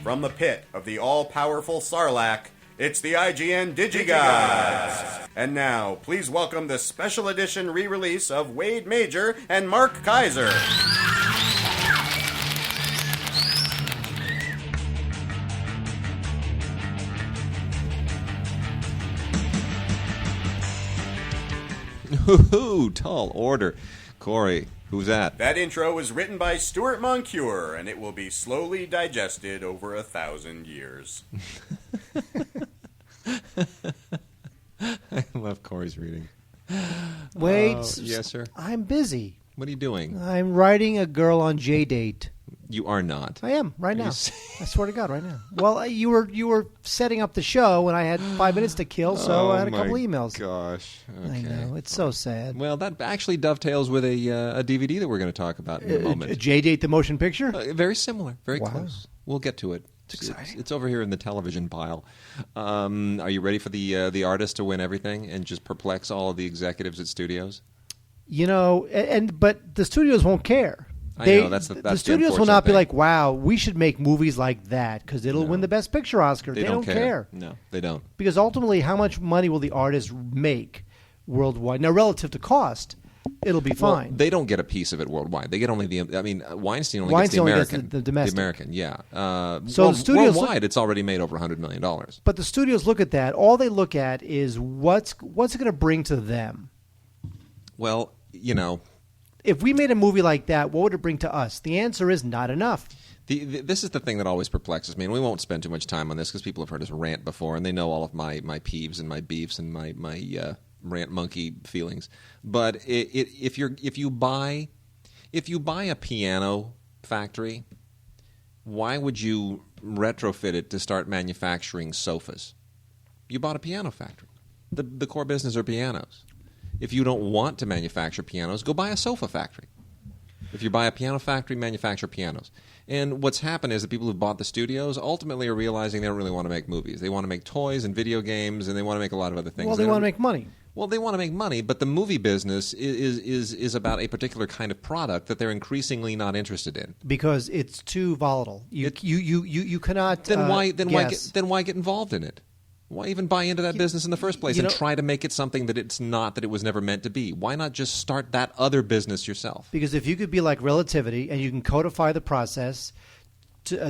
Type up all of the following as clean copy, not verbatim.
From the pit of the all-powerful Sarlacc, it's the IGN Digigods. And now, please welcome the special edition re-release of Wade Major and Mark Kaiser. Hoo-hoo, tall order. Corey, who's that? That intro was written by Stuart Moncure, and it will be slowly digested over 1,000 years. I love Corey's reading. Wait. Yes, sir? I'm busy. What are you doing? I'm writing a girl on J-Date. You are not. I am, right now. I swear to God, right now. Well, you were setting up the show, and I had 5 minutes to kill, so I had a couple emails. Gosh. Okay. I know. It's so sad. Well, that actually dovetails with a DVD that we're going to talk about in a moment. J-Date, the motion picture? Very similar. Very Wow. close. We'll get to it. It's exciting. It's over here in the television pile. Are you ready for the artist to win everything and just perplex all of the executives at studios? You know, but the studios won't care. I know, that's the studios will not be thing. like, wow, we should make movies like that because it'll win the Best Picture Oscar. They don't care. No, they don't. Because ultimately, how much money will the artist make worldwide? Now, relative to cost, it'll be fine. Well, they don't get a piece of it worldwide. They get only Weinstein only gets the only American. gets the domestic. The American, yeah. So the studios worldwide, it's already made over $100 million. But the studios look at that. All they look at is what's it going to bring to them. Well, you know, if we made a movie like that, what would it bring to us? The answer is not enough. This is the thing that always perplexes me, and we won't spend too much time on this because people have heard us rant before, and they know all of my peeves and my beefs and my rant monkey feelings. But if you buy a piano factory, why would you retrofit it to start manufacturing sofas? You bought a piano factory. The core business are pianos. If you don't want to manufacture pianos, go buy a sofa factory. If you buy a piano factory, manufacture pianos. And what's happened is the people who bought the studios ultimately are realizing they don't really want to make movies. They want to make toys and video games, and they want to make a lot of other things. Well, they want to make money. Well, they want to make money, but the movie business is about a particular kind of product that they're increasingly not interested in Because it's too volatile. You cannot. Then why get involved in it? Why even buy into that business in the first place and try to make it something that it's not, that it was never meant to be? Why not just start that other business yourself? Because if you could be like Relativity and you can codify the process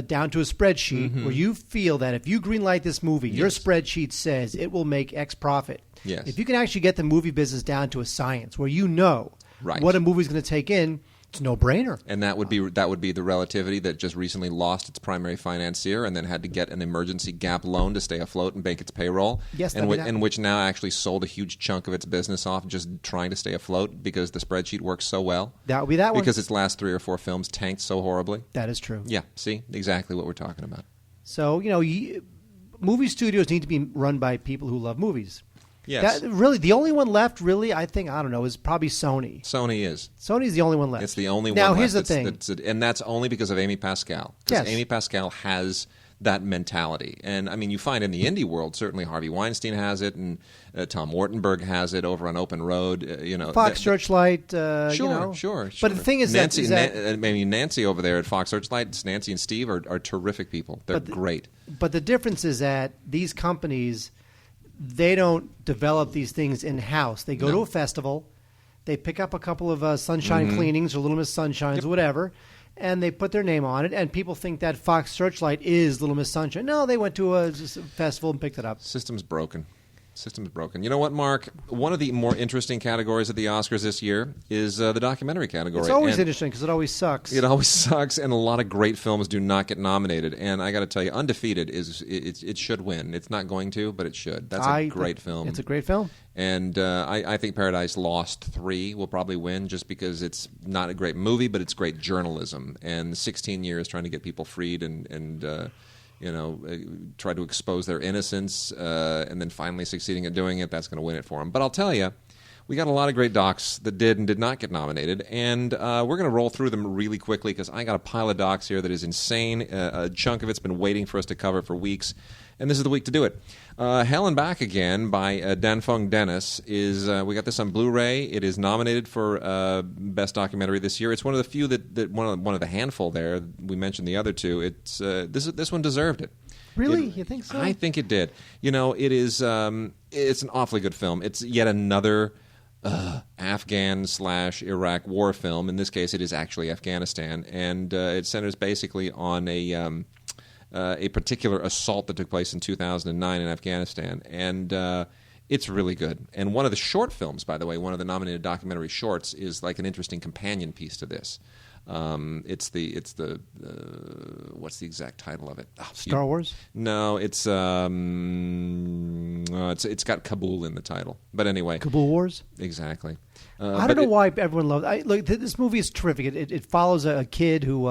down to a spreadsheet where you feel that if you greenlight this movie, your spreadsheet says it will make X profit. Yes. If you can actually get the movie business down to a science where you know what a movie's going to take in, it's a no-brainer. And that would be the Relativity that just recently lost its primary financier and then had to get an emergency gap loan to stay afloat and make its payroll. Yes, and which now actually sold a huge chunk of its business off just trying to stay afloat because the spreadsheet works so well. That would be that one. Because its last 3 or 4 films tanked so horribly. That is true. Yeah, see? Exactly what we're talking about. So, movie studios need to be run by people who love movies. Yes. Really, the only one left, is probably Sony. Sony's the only one left. It's the only one left. Now, here's the thing. And that's only because of Amy Pascal. Because Amy Pascal has that mentality. And, I mean, you find in the indie world, certainly Harvey Weinstein has it, and Tom Wartenberg has it over on Open Road. Fox Searchlight, Sure. But the thing is Nancy over there at Fox Searchlight, Nancy and Steve are terrific people. They're great. But the difference is that these companies, they don't develop these things in-house. They go to a festival, they pick up a couple of Sunshine Cleanings or Little Miss Sunshines or whatever, and they put their name on it, and people think that Fox Searchlight is Little Miss Sunshine. No, they went to a festival and picked it up. System's broken. You know what, Mark? One of the more interesting categories at the Oscars this year is the documentary category. It's always interesting because it always sucks. It always sucks, and a lot of great films do not get nominated. And I got to tell you, Undefeated it should win. It's not going to, but it should. That's a great film. It's a great film. And I think Paradise Lost 3 will probably win just because it's not a great movie, but it's great journalism. And 16 years trying to get people freed and try to expose their innocence and then finally succeeding at doing it, that's going to win it for them. But I'll tell you, we got a lot of great docs that did and did not get nominated, and we're going to roll through them really quickly because I got a pile of docs here that is insane. A chunk of it's been waiting for us to cover for weeks, and this is the week to do it. Hell and Back Again by Danfeng Dennis is we got this on Blu-ray. It is nominated for Best Documentary this year. It's one of the few that one of the handful there. We mentioned the other two. It's this one deserved it. Really? You think so? I think it did. It is. It's an awfully good film. It's yet another Afghan/Iraq war film. In this case, it is actually Afghanistan, and it centers basically on a particular assault that took place in 2009 in Afghanistan, and it's really good. And one of the short films, by the way, one of the nominated documentary shorts, is like an interesting companion piece to this. It's the what's the exact title of it? Star Wars? No, it's got Kabul in the title. But anyway, Kabul Wars? Exactly. I don't know why everyone loves it. Look, this movie is terrific. It follows a kid who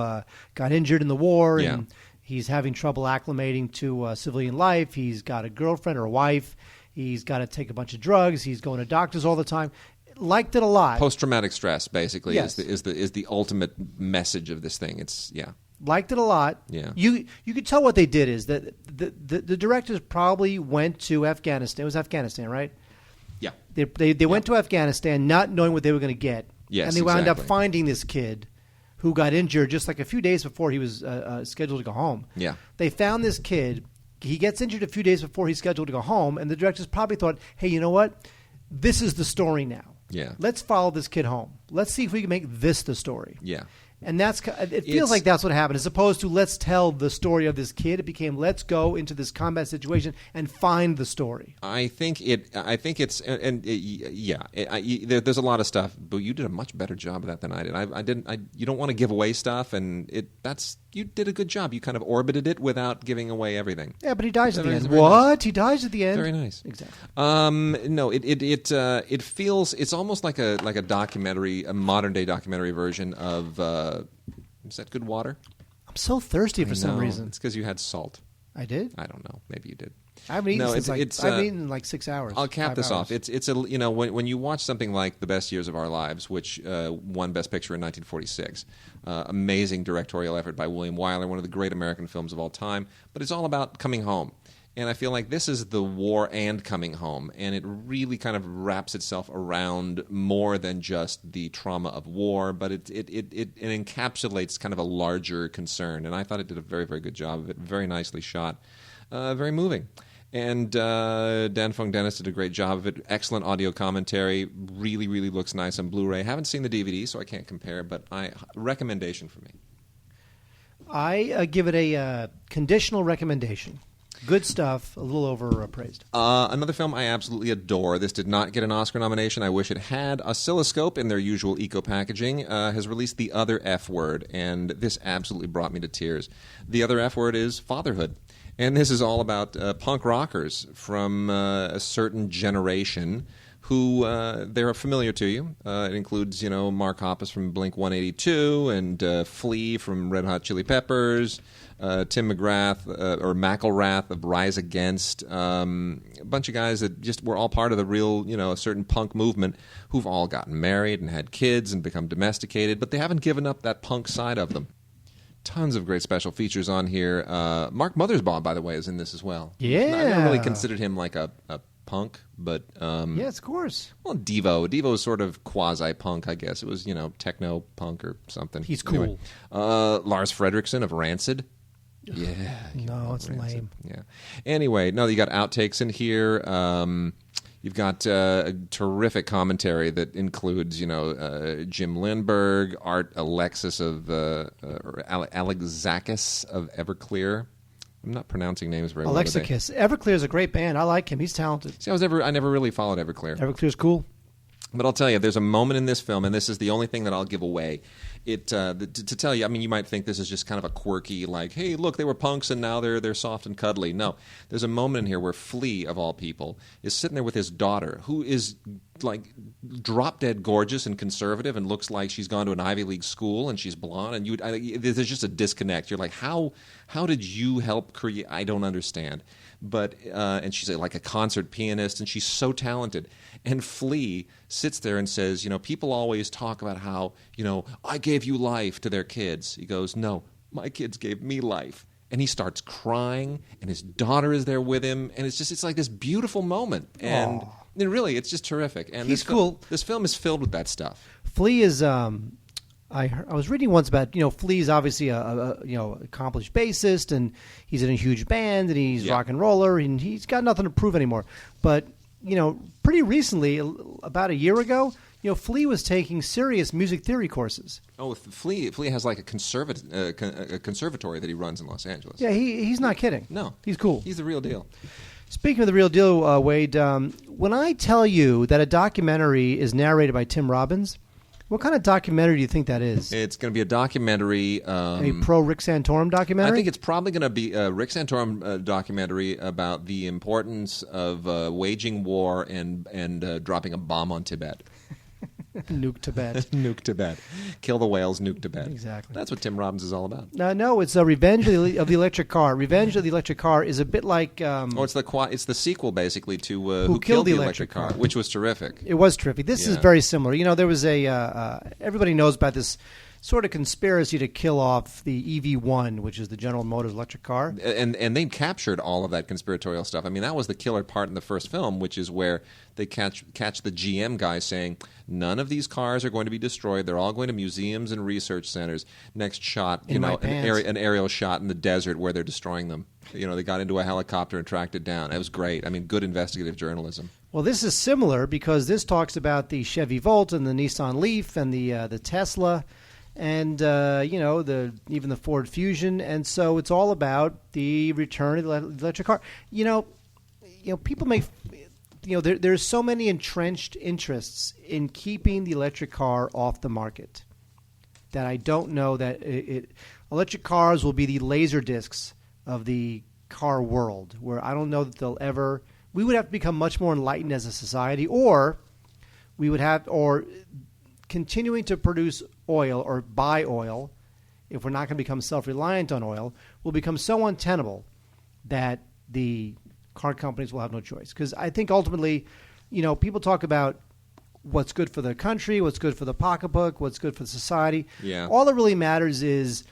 got injured in the war, and he's having trouble acclimating to civilian life. He's got a girlfriend or a wife. He's got to take a bunch of drugs. He's going to doctors all the time. Liked it a lot. Post-traumatic stress, basically, Yes. is the ultimate message of this thing. It's Liked it a lot. Yeah. You could tell what they did is that the directors probably went to Afghanistan. It was Afghanistan, right? Yeah. They went to Afghanistan not knowing what they were going to get. Yes, and they wound up exactly. finding this kid who got injured just like a few days before he was scheduled to go home. Yeah. They found this kid. He gets injured a few days before he's scheduled to go home, and the directors probably thought, hey, you know what? This is the story now. Yeah. Let's follow this kid home. Let's see if we can make this the story. Yeah. And it feels like that's what happened, as opposed to let's tell the story of this kid. It became let's go into this combat situation and find the story. I think it's there's a lot of stuff, but you did a much better job of that than I did. You don't want to give away stuff, and you did a good job. You kind of orbited it without giving away everything. Yeah, but he dies at the end. Very What? nice. He dies at the end? Very nice. Exactly. No, it feels it's almost like a documentary, a modern day documentary version of is that good water? I'm so thirsty for some No, reason. It's because you had salt. I did? I don't know. Maybe you did. I haven't eaten No, since I've eaten in like 6 hours. I'll cap 5 this hours. off. It's when you watch something like The Best Years of Our Lives, which won Best Picture in 1946, amazing directorial effort by William Wyler, one of the great American films of all time. But it's all about coming home, and I feel like this is the war and coming home, and it really kind of wraps itself around more than just the trauma of war, but it encapsulates kind of a larger concern, and I thought it did a very, very good job of it. Very nicely shot, very moving. And Danfeng Dennis did a great job of it. Excellent audio commentary. Really, really looks nice on Blu-ray. Haven't seen the DVD, so I can't compare, but recommendation for me. I give it a conditional recommendation. Good stuff, a little overpraised. Another film I absolutely adore. This did not get an Oscar nomination. I wish it had. Oscilloscope, in their usual eco-packaging, has released The Other F Word, and this absolutely brought me to tears. The Other F Word is fatherhood. And this is all about punk rockers from a certain generation who they're familiar to you. It includes, Mark Hoppus from Blink-182 and Flea from Red Hot Chili Peppers, Tim McGrath or McElrath of Rise Against, a bunch of guys that just were all part of the real, a certain punk movement who've all gotten married and had kids and become domesticated, but they haven't given up that punk side of them. Tons of great special features on here. Mark Mothersbaugh, by the way, is in this as well. Yeah. I never really considered him like a punk, but Yes, of course. well, Devo is sort of quasi-punk, I guess. It was, techno punk or something. He's cool. Anyway, Lars Frederiksen of Rancid. Yeah. No, it's lame. Yeah. Anyway, no, you got outtakes in here. You've got a terrific commentary that includes, Jim Lindberg, Art Alexis of Alexakis of Everclear. I'm not pronouncing names very well today. Alexakis. Everclear's a great band. I like him. He's talented. See, I never really followed Everclear. Everclear's cool. But I'll tell you, there's a moment in this film, and this is the only thing that I'll give away. To tell you, I mean, you might think this is just kind of a quirky, like, hey, look, they were punks and now they're soft and cuddly. No, there's a moment in here where Flea, of all people, is sitting there with his daughter, who is like drop dead gorgeous and conservative and looks like she's gone to an Ivy League school and she's blonde, and there's just a disconnect. You're like, how did you help create? I don't understand. But and she's like a concert pianist, and she's so talented. And Flea sits there and says, people always talk about how, I gave you life to their kids. He goes, no, my kids gave me life. And he starts crying, and his daughter is there with him, and it's like this beautiful moment. And really, it's just terrific. And He's cool. This film is filled with that stuff. Flea is. I was reading once about Flea's obviously a accomplished bassist, and he's in a huge band, and he's rock and roller, and he's got nothing to prove anymore. But pretty recently, about a year ago, Flea was taking serious music theory courses. Oh, Flea has like a conservatory that he runs in Los Angeles. Yeah, he's not kidding. No, he's cool. He's the real deal. Speaking of the real deal, Wade, when I tell you that a documentary is narrated by Tim Robbins, what kind of documentary do you think that is? It's going to be a documentary. A pro Rick Santorum documentary? I think it's probably going to be a Rick Santorum documentary about the importance of waging war and dropping a bomb on Tibet. Nuke Tibet. Nuke Tibet. Kill the whales, nuke Tibet. Exactly. That's what Tim Robbins is all about. No, it's Revenge of the Electric Car. Revenge of the Electric Car is a bit like... it's the sequel, basically, to Who Killed the Electric Car, which was terrific. It was terrific. This is very similar. There was everybody knows about this sort of conspiracy to kill off the EV1, which is the General Motors electric car. And they captured all of that conspiratorial stuff. I mean, that was the killer part in the first film, which is where they catch the GM guy saying, none of these cars are going to be destroyed. They're all going to museums and research centers. Next shot, an aerial shot in the desert where they're destroying them. They got into a helicopter and tracked it down. It was great. I mean, good investigative journalism. Well, this is similar because this talks about the Chevy Volt and the Nissan Leaf and the Tesla. And even the Ford Fusion, and so it's all about the return of the electric car. People make there's so many entrenched interests in keeping the electric car off the market that I don't know that electric cars will be the laser discs of the car world. Where I don't know that they'll ever. We would have to become much more enlightened as a society, or we would have continuing to produce oil or buy oil, if we're not going to become self-reliant on oil, will become so untenable that the car companies will have no choice. Because I think ultimately, people talk about what's good for the country, what's good for the pocketbook, what's good for society. Yeah. All that really matters is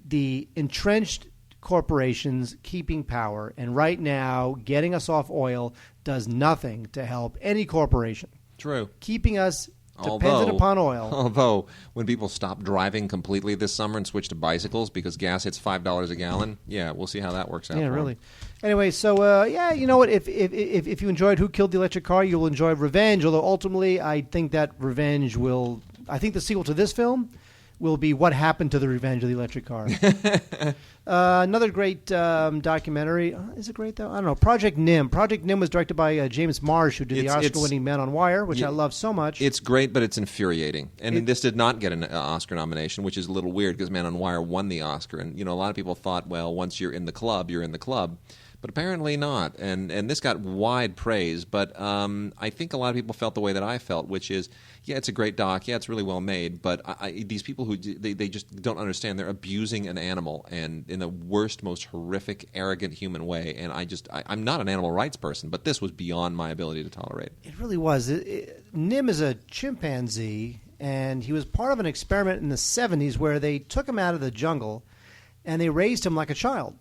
the entrenched corporations keeping power. And right now, getting us off oil does nothing to help any corporation. True. Keeping us dependent upon oil. Although, when people stop driving completely this summer and switch to bicycles because gas hits $5 a gallon, we'll see how that works out. Yeah, really. Anyway, so you know what? If you enjoyed Who Killed the Electric Car, you will enjoy Revenge. Although ultimately, I think that Revenge will. I think the sequel to this film will be What Happened to the Revenge of the Electric Car. Another great documentary. Is it great, though? I don't know. Project Nim. Project Nim was directed by James Marsh, who did the Oscar-winning Man on Wire, which I love so much. It's great, but it's infuriating. And this did not get an Oscar nomination, which is a little weird because Man on Wire won the Oscar. And, a lot of people thought, well, once you're in the club, you're in the club. But apparently not. And this got wide praise. But I think a lot of people felt the way that I felt, which is, it's a great doc. Yeah, it's really well made. But these people who they just don't understand. They're abusing an animal and in the worst, most horrific, arrogant human way. And I'm not an animal rights person, but this was beyond my ability to tolerate. It really was. Nim is a chimpanzee, and he was part of an experiment in the 70s where they took him out of the jungle and they raised him like a child.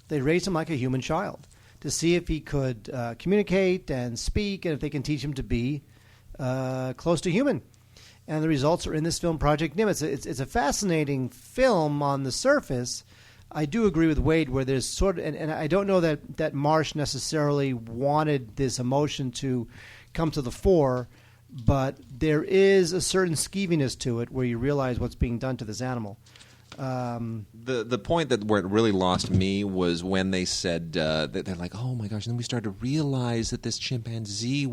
They raised him like a human child to see if he could communicate and speak and if they can teach him to be close to human. And the results are in this film, Project Nim. It's a fascinating film on the surface. I do agree with Wade where there's sort of, and I don't know that Marsh necessarily wanted this emotion to come to the fore, but there is a certain skeeviness to it where you realize what's being done to this animal. The point where it really lost me was when they said that they're like, oh my gosh, and then we started to realize that this chimpanzee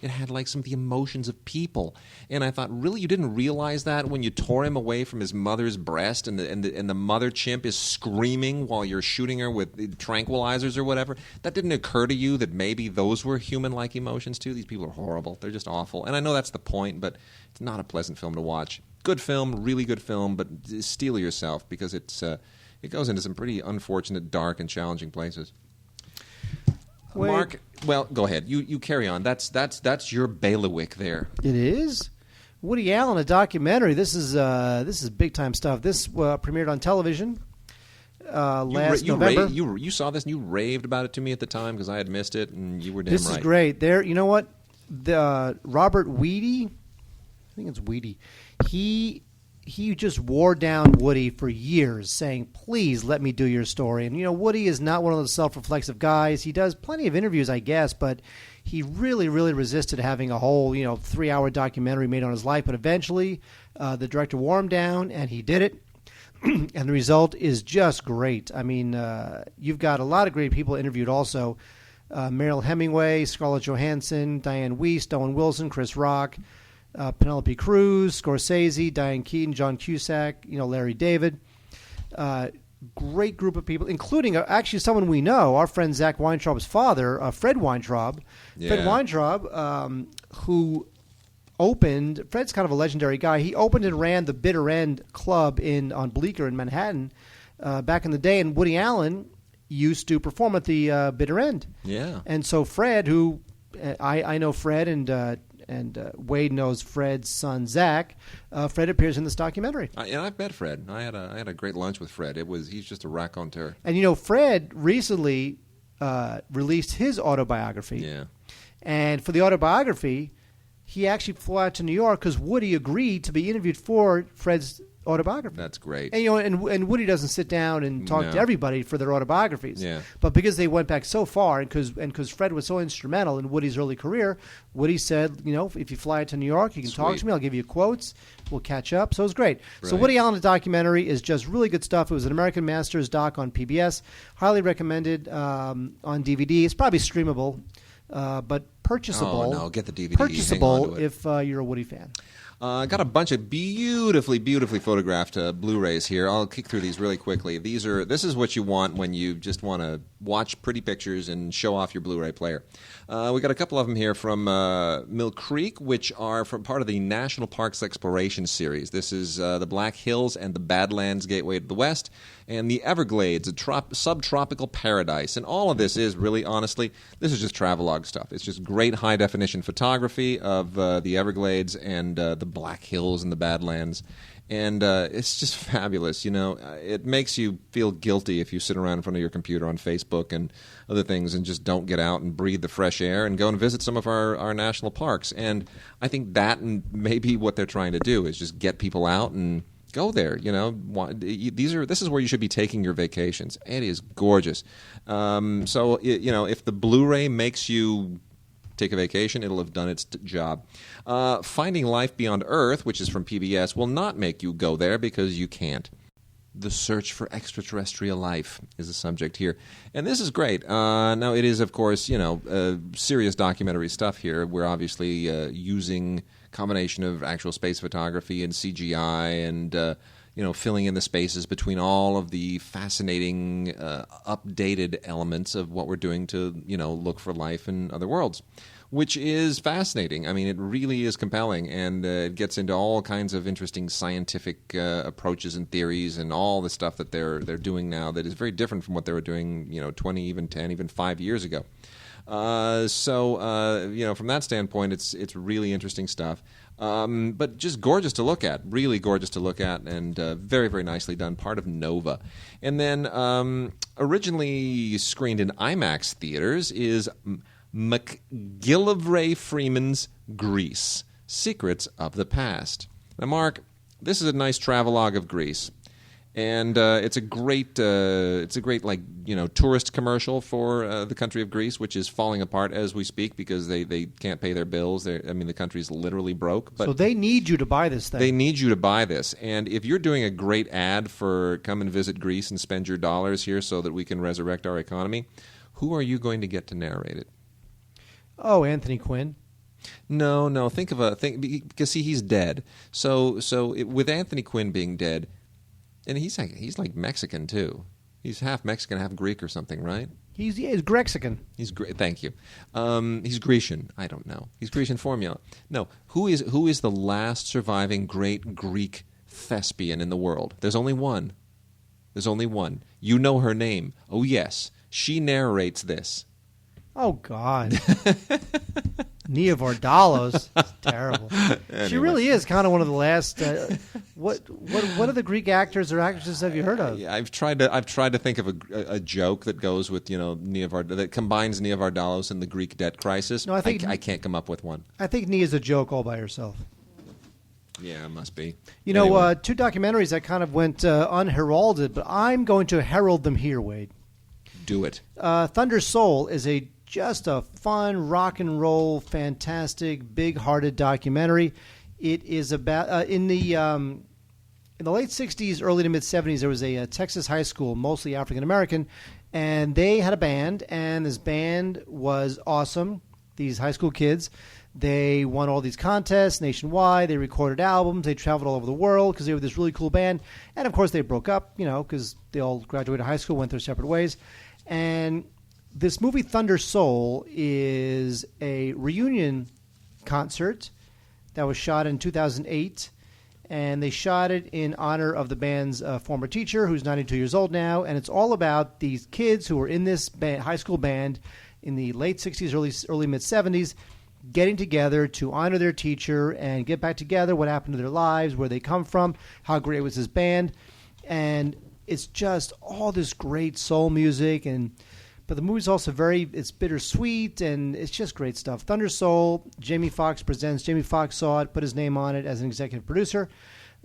it had like some of the emotions of people. And I thought, really, you didn't realize that when you tore him away from his mother's breast and the mother chimp is screaming while you're shooting her with tranquilizers or whatever? That didn't occur to you that maybe those were human-like emotions too? These people are horrible. They're just awful. And I know that's the point, but it's not a pleasant film to watch. Good film, really good film, but steel yourself because it goes into some pretty unfortunate, dark, and challenging places. Wait. Mark, well, go ahead. You carry on. That's your bailiwick there. It is Woody Allen, a documentary. This is big time stuff. This premiered on television last November. You saw this and you raved about it to me at the time because I had missed it, and you were damn right. This is great. You know what? Robert Weedy, I think it's Weedy. He just wore down Woody for years, saying, "Please let me do your story." And Woody is not one of those self-reflexive guys. He does plenty of interviews, I guess, but he really, really resisted having a whole 3-hour documentary made on his life. But eventually, the director wore him down, and he did it. And the result is just great. I mean, you've got a lot of great people interviewed also. Meryl Hemingway, Scarlett Johansson, Diane Wiest, Owen Wilson, Chris Rock, Penelope Cruz, Scorsese, Diane Keaton, John Cusack, Larry David. Great group of people, including actually someone we know, our friend Zach Weintraub's father, Fred Weintraub. Yeah. Fred Weintraub, who opened, Fred's kind of a legendary guy. He opened and ran the Bitter End Club on Bleecker in Manhattan back in the day, and Woody Allen used to perform at the Bitter End. Yeah. And so Fred, who I know Fred, and Wade knows Fred's son Zach. Fred appears in this documentary. And I've met Fred. I had a great lunch with Fred. He's just a raconteur. And Fred recently released his autobiography. Yeah. And for the autobiography, he actually flew out to New York because Woody agreed to be interviewed for Fred's autobiography. That's great. And and Woody doesn't sit down and talk to everybody for their autobiographies. Yeah. But because they went back so far, and because Fred was so instrumental in Woody's early career, Woody said, if you fly to New York, you can talk to me. I'll give you quotes. We'll catch up. So it was great. Right. So Woody Allen's documentary is just really good stuff. It was an American Masters doc on PBS. Highly recommended on DVD. It's probably streamable, but purchasable. Oh, no, get the DVD. Purchasable if you're a Woody fan. Got a bunch of beautifully photographed Blu-rays here. I'll kick through these really quickly. This is what you want when you just want to watch pretty pictures and show off your Blu-ray player. We got a couple of them here from Mill Creek, which are from part of the National Parks Exploration Series. This is the Black Hills and the Badlands Gateway to the West, and the Everglades, a subtropical paradise. And all of this is really, honestly, this is just travelogue stuff. It's just great high-definition photography of the Everglades and the Black Hills and the Badlands. And it's just fabulous. It makes you feel guilty if you sit around in front of your computer on Facebook and other things and just don't get out and breathe the fresh air and go and visit some of our national parks. And I think that and maybe what they're trying to do is just get people out and go there. This is where you should be taking your vacations. It is gorgeous. So if the Blu-ray makes you take a vacation, it'll have done its job. Finding Life Beyond Earth, which is from PBS, will not make you go there because you can't. The Search for Extraterrestrial Life is the subject here. And this is great. Now, it is, of course, serious documentary stuff here. We're obviously using a combination of actual space photography and CGI and filling in the spaces between all of the fascinating, updated elements of what we're doing to, look for life in other worlds, which is fascinating. I mean, it really is compelling, and it gets into all kinds of interesting scientific approaches and theories and all the stuff that they're doing now that is very different from what they were doing, 20, even 10, even 5 years ago. So from that standpoint, it's really interesting stuff. But just gorgeous to look at, really gorgeous to look at, and very, very nicely done, part of Nova. And then originally screened in IMAX theaters is McGillivray Freeman's Grease, Secrets of the Past. Now, Mark, this is a nice travelogue of Greece. And it's a great like tourist commercial for the country of Greece, which is falling apart as we speak because they can't pay their bills. The country's literally broke. But so they need you to buy this thing. They need you to buy this. And if you're doing a great ad for come and visit Greece and spend your dollars here so that we can resurrect our economy, who are you going to get to narrate it? Oh, Anthony Quinn. No. Think because see, he's dead. So with Anthony Quinn being dead. And he's like Mexican too. He's half Mexican, half Greek or something, right? He's Grexican. Thank you. He's Grecian. I don't know. He's Grecian formula. No. Who is the last surviving great Greek thespian in the world? There's only one. You know her name. Oh yes, she narrates this. Oh God. Nia Vardalos. It's terrible. Anyway. She really is kind of one of the last. What are the Greek actors or actresses have you heard of? I've tried to think of a joke that goes with that combines Nia Vardalos and the Greek debt crisis. No, I can't come up with one. I think Nia's a joke all by herself. Yeah, it must be. Anyway. Two documentaries that kind of went unheralded, but I'm going to herald them here, Wade. Do it. Thunder Soul is just a fun, rock and roll, fantastic, big-hearted documentary. It is about in the late '60s, early to mid '70s. There was a Texas high school, mostly African American, and they had a band, and this band was awesome. These high school kids, they won all these contests nationwide. They recorded albums. They traveled all over the world because they were this really cool band. And of course, they broke up, because they all graduated high school, went their separate ways, and this movie, Thunder Soul, is a reunion concert that was shot in 2008, and they shot it in honor of the band's former teacher, who's 92 years old now, and it's all about these kids who were in this high school band in the late 60s, early mid-70s, getting together to honor their teacher and get back together, what happened to their lives, where they come from, how great was his band, and it's just all this great soul music But the movie's also it's bittersweet, and it's just great stuff. Thunder Soul, Jamie Foxx presents. Jamie Foxx saw it, put his name on it as an executive producer,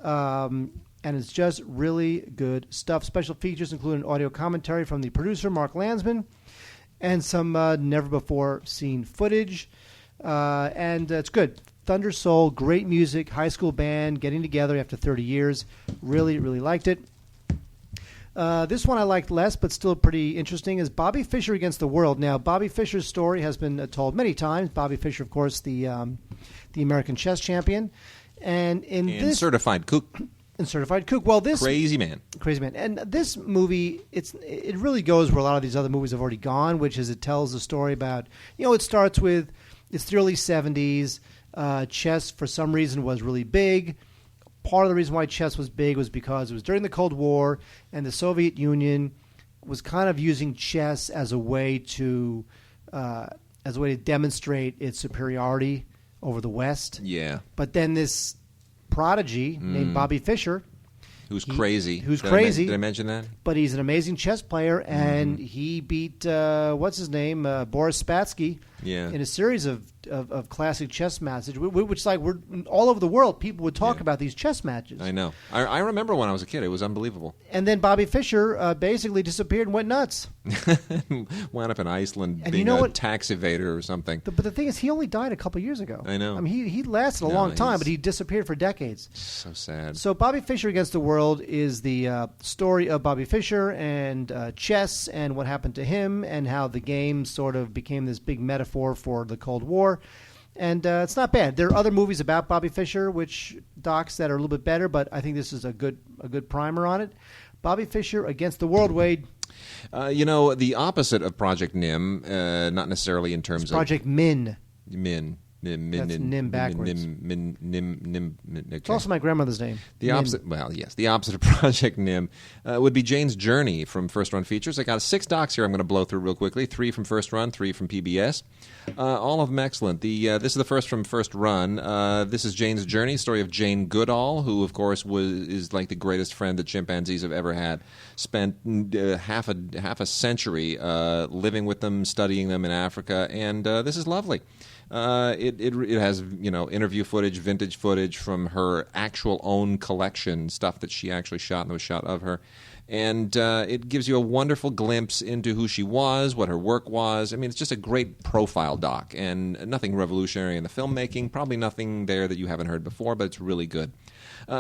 and it's just really good stuff. Special features include an audio commentary from the producer, Mark Landsman, and some never-before-seen footage, and it's good. Thunder Soul, great music, high school band getting together after 30 years. Really, really liked it. This one I liked less, but still pretty interesting, is Bobby Fischer Against the World. Now, Bobby Fischer's story has been told many times. Bobby Fischer, of course, the American chess champion. And this certified kook. And certified kook. Well, this crazy man. And this movie, it really goes where a lot of these other movies have already gone, which is it tells a story about, it starts with, it's the early 70s. Chess, for some reason, was really big. Part of the reason why chess was big was because it was during the Cold War, and the Soviet Union was kind of using chess as a way to demonstrate its superiority over the West. Yeah. But then this prodigy named Bobby Fischer, who's crazy. Did I mention that? But he's an amazing chess player, and he beat what's his name, Boris Spassky, in a series of classic chess matches, which we're all over the world. People would talk about these chess matches. I know. I remember when I was a kid; it was unbelievable. And then Bobby Fischer basically disappeared and went nuts. Wound up in Iceland and being a tax evader or something. But the thing is, he only died a couple years ago. I know. I mean, he lasted a long time, but he disappeared for decades. So sad. So Bobby Fischer Against the World is the story of Bobby Fischer and chess and what happened to him and how the game sort of became this big metaphor for the Cold War. And it's not bad. There are other movies about Bobby Fischer, docs that are a little bit better, but I think this is a good primer on it. Bobby Fischer Against the World, Wade. The opposite of Project Nim, not necessarily in terms of Project Min. That's Nim backwards. Nim. Okay. It's also my grandmother's name. The opposite. Well, yes, the opposite of Project Nim would be Jane's Journey from First Run Features. I got 6 docs here. I'm going to blow through real quickly. 3 from First Run, 3 from PBS. All of them excellent. This is the first from First Run. This is Jane's Journey, story of Jane Goodall, who of course is like the greatest friend that chimpanzees have ever had. Spent half a century living with them, studying them in Africa, and this is lovely. It has interview footage, vintage footage from her actual own collection, stuff that she actually shot and that was shot of her. And it gives you a wonderful glimpse into who she was, what her work was. I mean, it's just a great profile doc, and nothing revolutionary in the filmmaking, probably nothing there that you haven't heard before, but it's really good.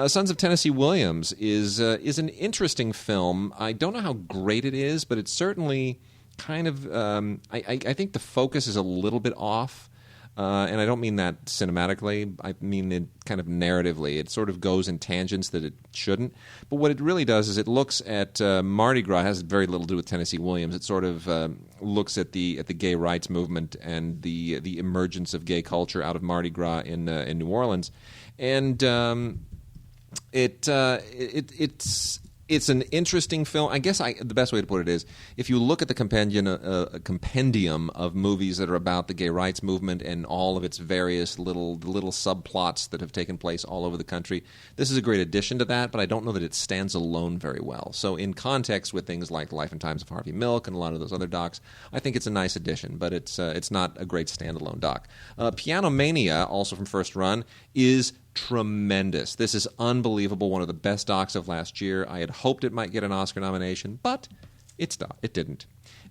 Sons of Tennessee Williams is an interesting film. I don't know how great it is, but it's certainly kind of... I think the focus is a little bit off. And I don't mean that cinematically. I mean it kind of narratively. It sort of goes in tangents that it shouldn't. But what it really does is it looks at Mardi Gras. It has very little to do with Tennessee Williams. It sort of looks at the gay rights movement and the emergence of gay culture out of Mardi Gras in New Orleans, and it's an interesting film. I guess the best way to put it is, if you look at the compendium of movies that are about the gay rights movement and all of its various little subplots that have taken place all over the country, this is a great addition to that, but I don't know that it stands alone very well. So in context with things like Life and Times of Harvey Milk and a lot of those other docs, I think it's a nice addition, but it's not a great standalone doc. Piano Mania, also from First Run, is tremendous. This is unbelievable. One of the best docs of last year. I had hoped it might get an Oscar nomination, but it didn't.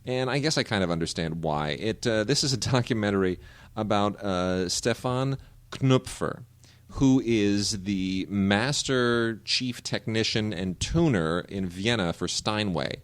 And I guess I kind of understand why. This is a documentary about Stefan Knupfer, who is the master chief technician and tuner in Vienna for Steinway.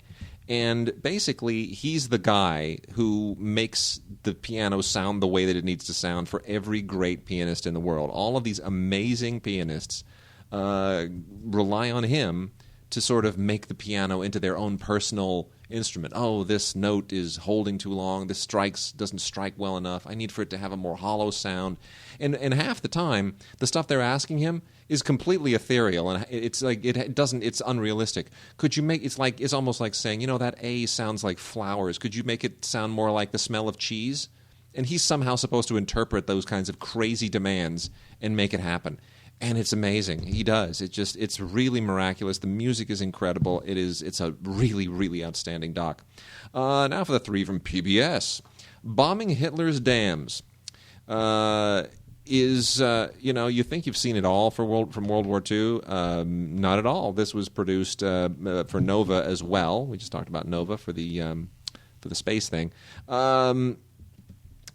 And basically, he's the guy who makes the piano sound the way that it needs to sound for every great pianist in the world. All of these amazing pianists rely on him to sort of make the piano into their own personal instrument. Oh, this note is holding too long. This doesn't strike well enough. I need for it to have a more hollow sound. And half the time, the stuff they're asking him is completely ethereal, and it's like it's unrealistic. Could you make it's almost like saying, that A sounds like flowers. Could you make it sound more like the smell of cheese? And he's somehow supposed to interpret those kinds of crazy demands and make it happen. And it's amazing. He does. It's really miraculous. The music is incredible. It's a really, really outstanding doc. Now for the three from PBS. Bombing Hitler's Dams. You think you've seen it all from World War II? Not at all. This was produced for Nova as well. We just talked about Nova for the space thing.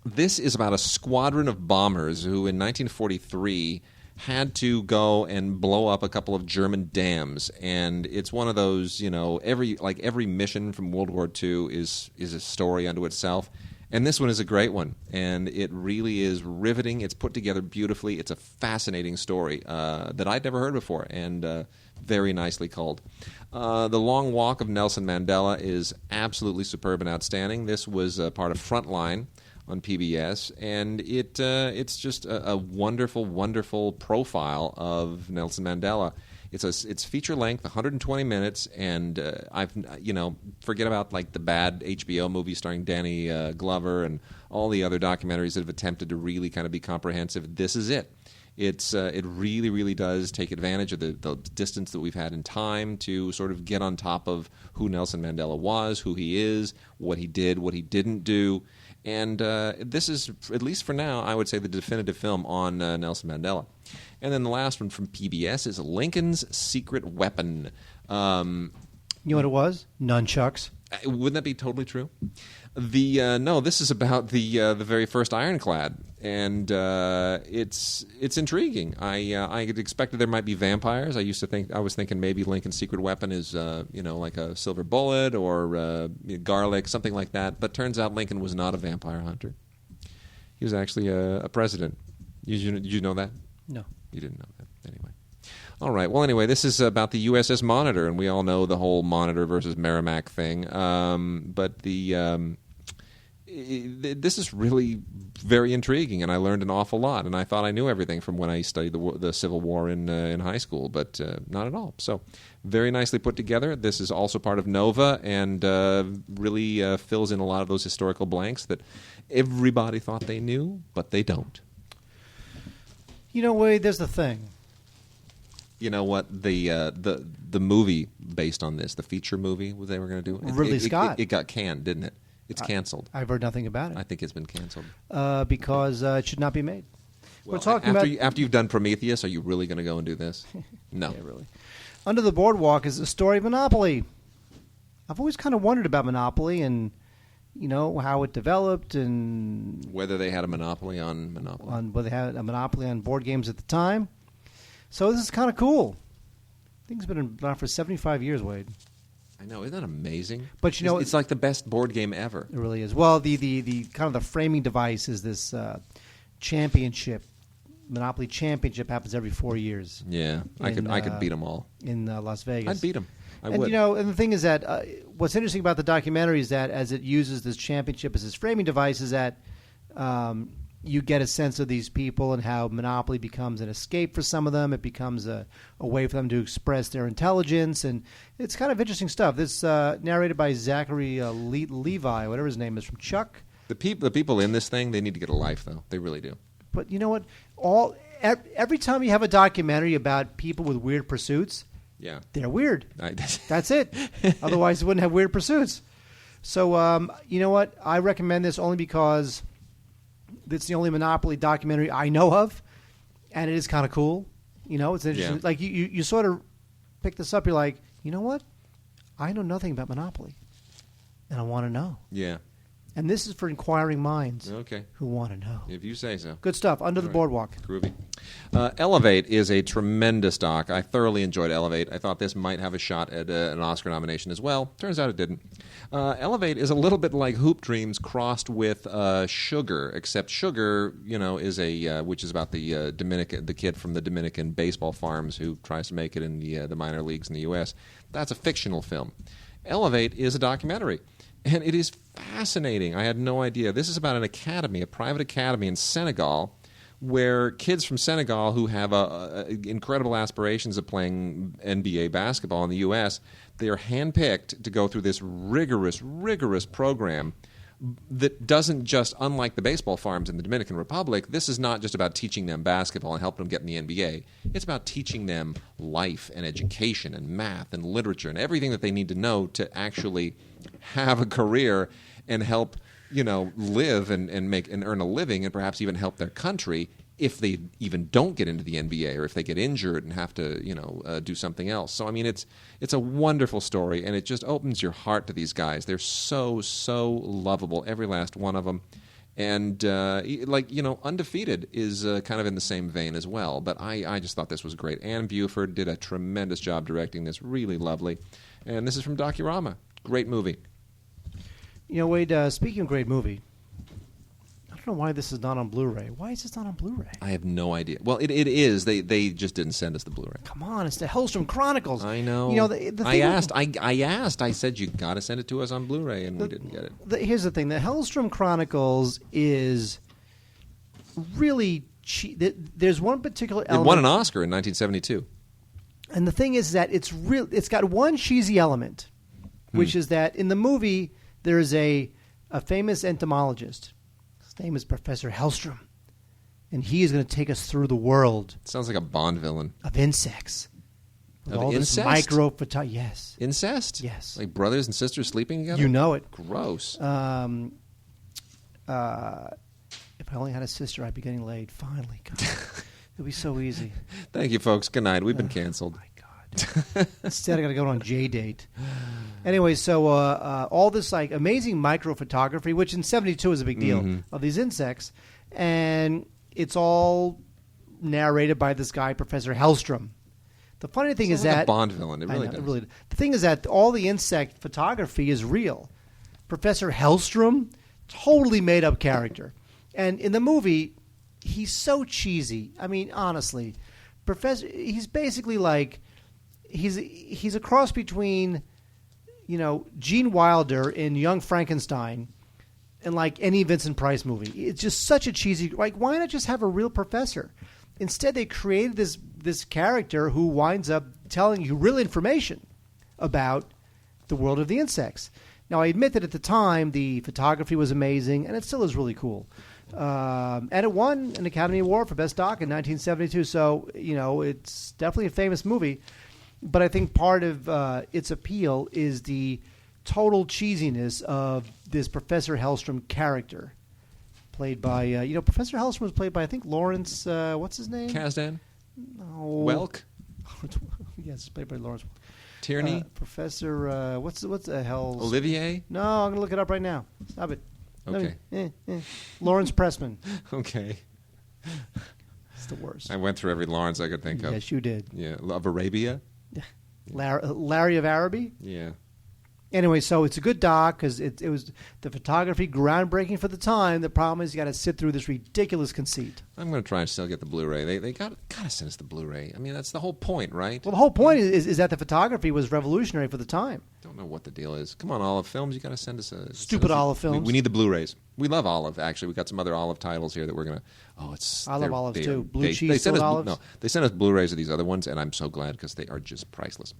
This is about a squadron of bombers who, in 1943, had to go and blow up a couple of German dams, and it's one of those. Every mission from World War II is a story unto itself. And this one is a great one, and it really is riveting. It's put together beautifully. It's a fascinating story that I'd never heard before, and very nicely culled. The Long Walk of Nelson Mandela is absolutely superb and outstanding. This was part of Frontline on PBS, and it's just a wonderful, wonderful profile of Nelson Mandela. It's feature length, 120 minutes, and forget about like the bad HBO movie starring Danny Glover and all the other documentaries that have attempted to really kind of be comprehensive. This is it. It really, really does take advantage of the distance that we've had in time to sort of get on top of who Nelson Mandela was, who he is, what he did, what he didn't do. And this is, at least for now, I would say the definitive film on Nelson Mandela. And then the last one from PBS is Lincoln's Secret Weapon. You know what it was? Nunchucks. Wouldn't that be totally true? No, this is about the very first Ironclad, and it's intriguing. I expected there might be vampires. I was thinking maybe Lincoln's Secret Weapon is like a silver bullet or garlic, something like that. But turns out Lincoln was not a vampire hunter. He was actually a president. Did you know that? No, you didn't know that. Anyway. All right. Well, anyway, this is about the USS Monitor, and we all know the whole Monitor versus Merrimack thing. But this is really very intriguing, and I learned an awful lot. And I thought I knew everything from when I studied the Civil War in high school, but not at all. So, very nicely put together. This is also part of Nova, and really fills in a lot of those historical blanks that everybody thought they knew, but they don't. Wade, there's the thing. You know what? The movie based on this, the feature movie they were going to do, Ridley Scott. It got canned, didn't it? It's canceled. I've heard nothing about it. I think it's been canceled. Because it should not be made. Well, We're talking after you've done Prometheus, are you really going to go and do this? No. Yeah, really. Under the Boardwalk is the story of Monopoly. I've always kind of wondered about Monopoly and, how it developed and Whether they had a monopoly on Monopoly. whether they had a monopoly on board games at the time. So this is kind of cool. Thing's been around for 75 years, Wade. I know, isn't that amazing? But it's like the best board game ever. It really is. Well, the kind of the framing device is this championship. Monopoly championship happens every 4 years. Yeah, I could beat them all in Las Vegas. I'd beat them. I and would. And the thing is that what's interesting about the documentary is that as it uses this championship as its framing device, is that you get a sense of these people and how Monopoly becomes an escape for some of them. It becomes a way for them to express their intelligence, and it's kind of interesting stuff. This narrated by Zachary Levi, whatever his name is, from Chuck. The people in this thing, they need to get a life, though. They really do. But you know what? Every time you have a documentary about people with weird pursuits, yeah, they're weird. That's it. Otherwise, they wouldn't have weird pursuits. So, you know what? I recommend this only because it's the only Monopoly documentary I know of, and it is kind of cool. It's interesting. Yeah. Like, you sort of pick this up, you're like, you know what? I know nothing about Monopoly, and I want to know. Yeah. And this is for inquiring minds Okay. who want to know. If you say so. Good stuff. Under the Boardwalk. Groovy. Elevate is a tremendous doc. I thoroughly enjoyed Elevate. I thought this might have a shot at an Oscar nomination as well. Turns out it didn't. Elevate is a little bit like Hoop Dreams crossed with Sugar, except Sugar, is which is about the kid from the Dominican baseball farms who tries to make it in the minor leagues in the U.S. That's a fictional film. Elevate is a documentary. And it is fascinating. I had no idea. This is about an academy, a private academy in Senegal, where kids from Senegal who have incredible aspirations of playing NBA basketball in the U.S., they are handpicked to go through this rigorous program that doesn't just, unlike the baseball farms in the Dominican Republic, this is not just about teaching them basketball and helping them get in the NBA. It's about teaching them life and education and math and literature and everything that they need to know to actually have a career and help, live and make and earn a living and perhaps even help their country if they even don't get into the NBA or if they get injured and have to, do something else. So, I mean, it's a wonderful story, and it just opens your heart to these guys. They're so lovable, every last one of them. And, Undefeated is kind of in the same vein as well. But I just thought this was great. Ann Buford did a tremendous job directing this, really lovely. And this is from Docurama. Great movie. Wade, speaking of great movie, I don't know why this is not on Blu-ray. Why is this not on Blu-ray? I have no idea. Well, it is. They just didn't send us the Blu-ray. Come on, it's the Hellstrom Chronicles. I know. I asked. I said, you got to send it to us on Blu-ray, and we didn't get it. Here's the thing. The Hellstrom Chronicles is really cheap. There's one particular element. It won an Oscar in 1972. And the thing is that it's got one cheesy element, which is that in the movie there is a famous entomologist. His name is Professor Hellstrom, and he is going to take us through the world. Sounds like a Bond villain. Of insects. With of all incest? This yes. Incest? Yes. Like brothers and sisters sleeping together? You know it. Gross. If I only had a sister, I'd be getting laid. Finally, God. It'd be so easy. Thank you, folks. Good night. We've been canceled. Oh, my God. Instead, I got to go on J-Date. Anyway, so all this like amazing micro photography, which in 72 is a big deal, of these insects, and it's all narrated by this guy, Professor Hellstrom. The funny thing is like that a Bond villain. It really does. The thing is that all the insect photography is real. Professor Hellstrom, totally made up character, and in the movie, he's so cheesy. I mean, honestly, he's basically like he's a cross between, Gene Wilder in Young Frankenstein and like any Vincent Price movie. It's just such a cheesy. Like, why not just have a real professor? Instead, they created this character who winds up telling you real information about the world of the insects. Now, I admit that at the time, the photography was amazing, and it still is really cool. And it won an Academy Award for Best Doc in 1972, so, it's definitely a famous movie. But I think part of its appeal is the total cheesiness of this Professor Hellstrom character, played by Professor Hellstrom was played by, I think, Lawrence. What's his name? Kasdan? No. Welk? Yes, it's played by Lawrence. Tierney? Professor. What's the hell? Olivier? No, I'm gonna look it up right now. Stop it. Okay. Lawrence Pressman. Okay. It's the worst. I went through every Lawrence I could think of. Yes, you did. Yeah. Of Arabia? Larry of Araby. Yeah. Anyway, so it's a good doc because it was the photography groundbreaking for the time. The problem is you got to sit through this ridiculous conceit. I'm going to try and still get the Blu-ray. They got to send us the Blu-ray. I mean, that's the whole point, right? Well, the whole point is that the photography was revolutionary for the time. Don't know what the deal is. Come on, Olive Films, you got to send us a... Stupid Olive Films. We need the Blu-rays. We love Olive, actually. We got some other Olive titles here that we're going to... I love olives, too. Blue cheese olives. No, they sent us Blu-rays of these other ones, and I'm so glad because they are just priceless.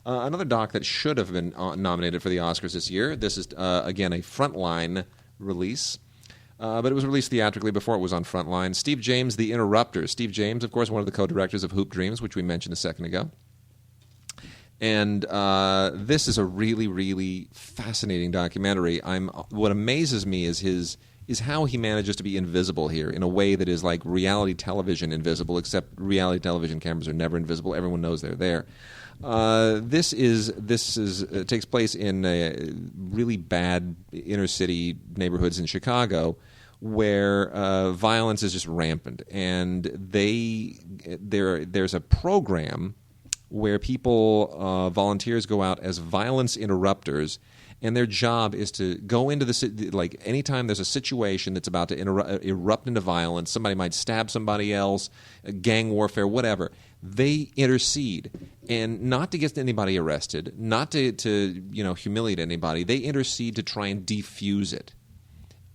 Another doc that should have been nominated for the Oscars this year. This is, again, a Frontline release. But it was released theatrically before it was on Frontline. Steve James, The Interrupters. Steve James, of course, one of the co-directors of Hoop Dreams, which we mentioned a second ago. And this is a really, really fascinating documentary. What amazes me is how he manages to be invisible here in a way that is like reality television invisible, except reality television cameras are never invisible. Everyone knows they're there. This takes place in really bad inner city neighborhoods in Chicago, where violence is just rampant, and there's a program where volunteers go out as violence interrupters, and their job is to go into the like anytime there's a situation that's about to erupt into violence, somebody might stab somebody else, gang warfare, whatever. They intercede, and not to get anybody arrested, not to humiliate anybody. They intercede to try and defuse it.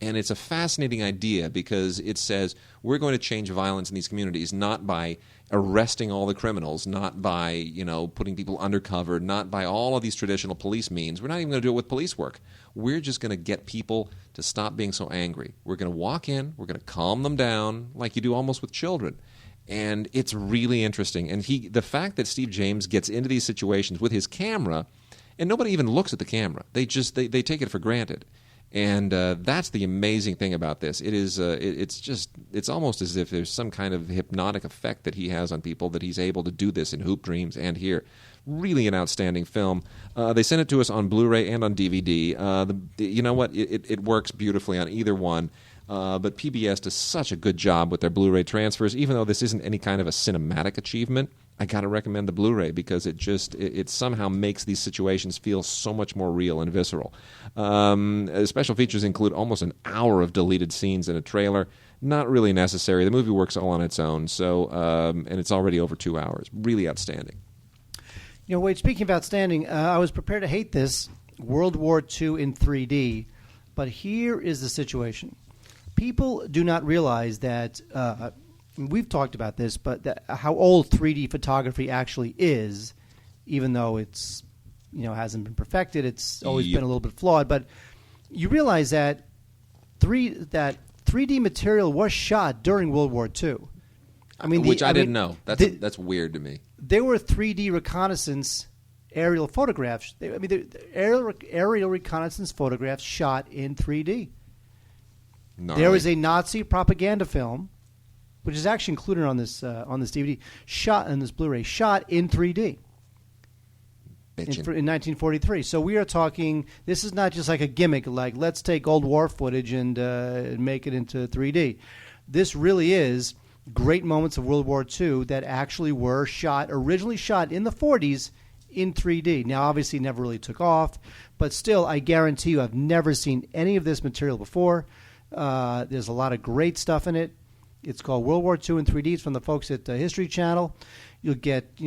And it's a fascinating idea because it says we're going to change violence in these communities not by arresting all the criminals, not by putting people undercover, not by all of these traditional police means. We're not even going to do it with police work. We're just going to get people to stop being so angry. We're going to walk in, we're going to calm them down like you do almost with children. And it's really interesting. And the fact that Steve James gets into these situations with his camera, and nobody even looks at the camera. They take it for granted. And that's the amazing thing about this. It is. It's almost as if there's some kind of hypnotic effect that he has on people that he's able to do this in Hoop Dreams and here. Really an outstanding film. They sent it to us on Blu-ray and on DVD. You know what? It works beautifully on either one. But PBS does such a good job with their Blu-ray transfers. Even though this isn't any kind of a cinematic achievement, I got to recommend the Blu-ray because it somehow makes these situations feel so much more real and visceral. Special features include almost an hour of deleted scenes in a trailer. Not really necessary. The movie works all on its own. So, and it's already over 2 hours. Really outstanding. Wade, speaking of outstanding, I was prepared to hate this, World War II in 3D, but here is the situation. People do not realize that... we've talked about this, but how old 3D photography actually is, even though it's hasn't been perfected, it's always been a little bit flawed. But you realize that 3D material was shot during World War II. I didn't know. That's weird to me. There were 3D reconnaissance aerial photographs. Aerial reconnaissance photographs shot in 3D. Gnarly. There was a Nazi propaganda film, which is actually included on this DVD, shot in this Blu-ray, shot in 3D in 1943. So we are talking. This is not just like a gimmick, like let's take old war footage and make it into 3D. This really is great moments of World War II that actually were originally shot in the 40s in 3D. Now, obviously, never really took off, but still, I guarantee you, I've never seen any of this material before. There's a lot of great stuff in it. It's called World War II in 3D. It's from the folks at the History Channel. You'll get,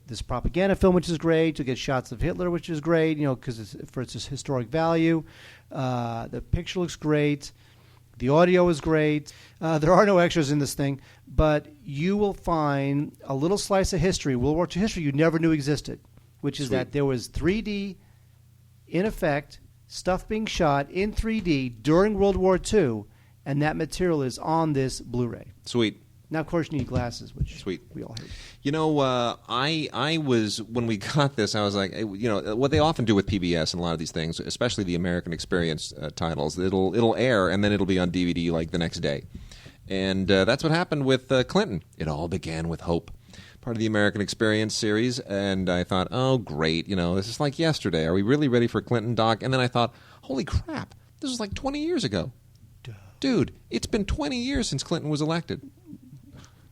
this propaganda film, which is great. You'll get shots of Hitler, which is great, because for its historic value. The picture looks great. The audio is great. There are no extras in this thing, but you will find a little slice of history, World War II history, you never knew existed, which is that there was 3D, in effect, stuff being shot in 3D during World War II, and that material is on this Blu-ray. Sweet. Now, of course, you need glasses, which Sweet. we all hate. You know, I was, when we got this, I was like, you know, what they often do with PBS and a lot of these things, especially the American Experience titles, it'll air and then it'll be on DVD like the next day. And that's what happened with Clinton. It all began with hope. Part of the American Experience series, and I thought, oh, great, you know, this is like yesterday. Are we really ready for Clinton, Doc? And then I thought, holy crap, this was like 20 years ago. Duh. Dude, it's been 20 years since Clinton was elected.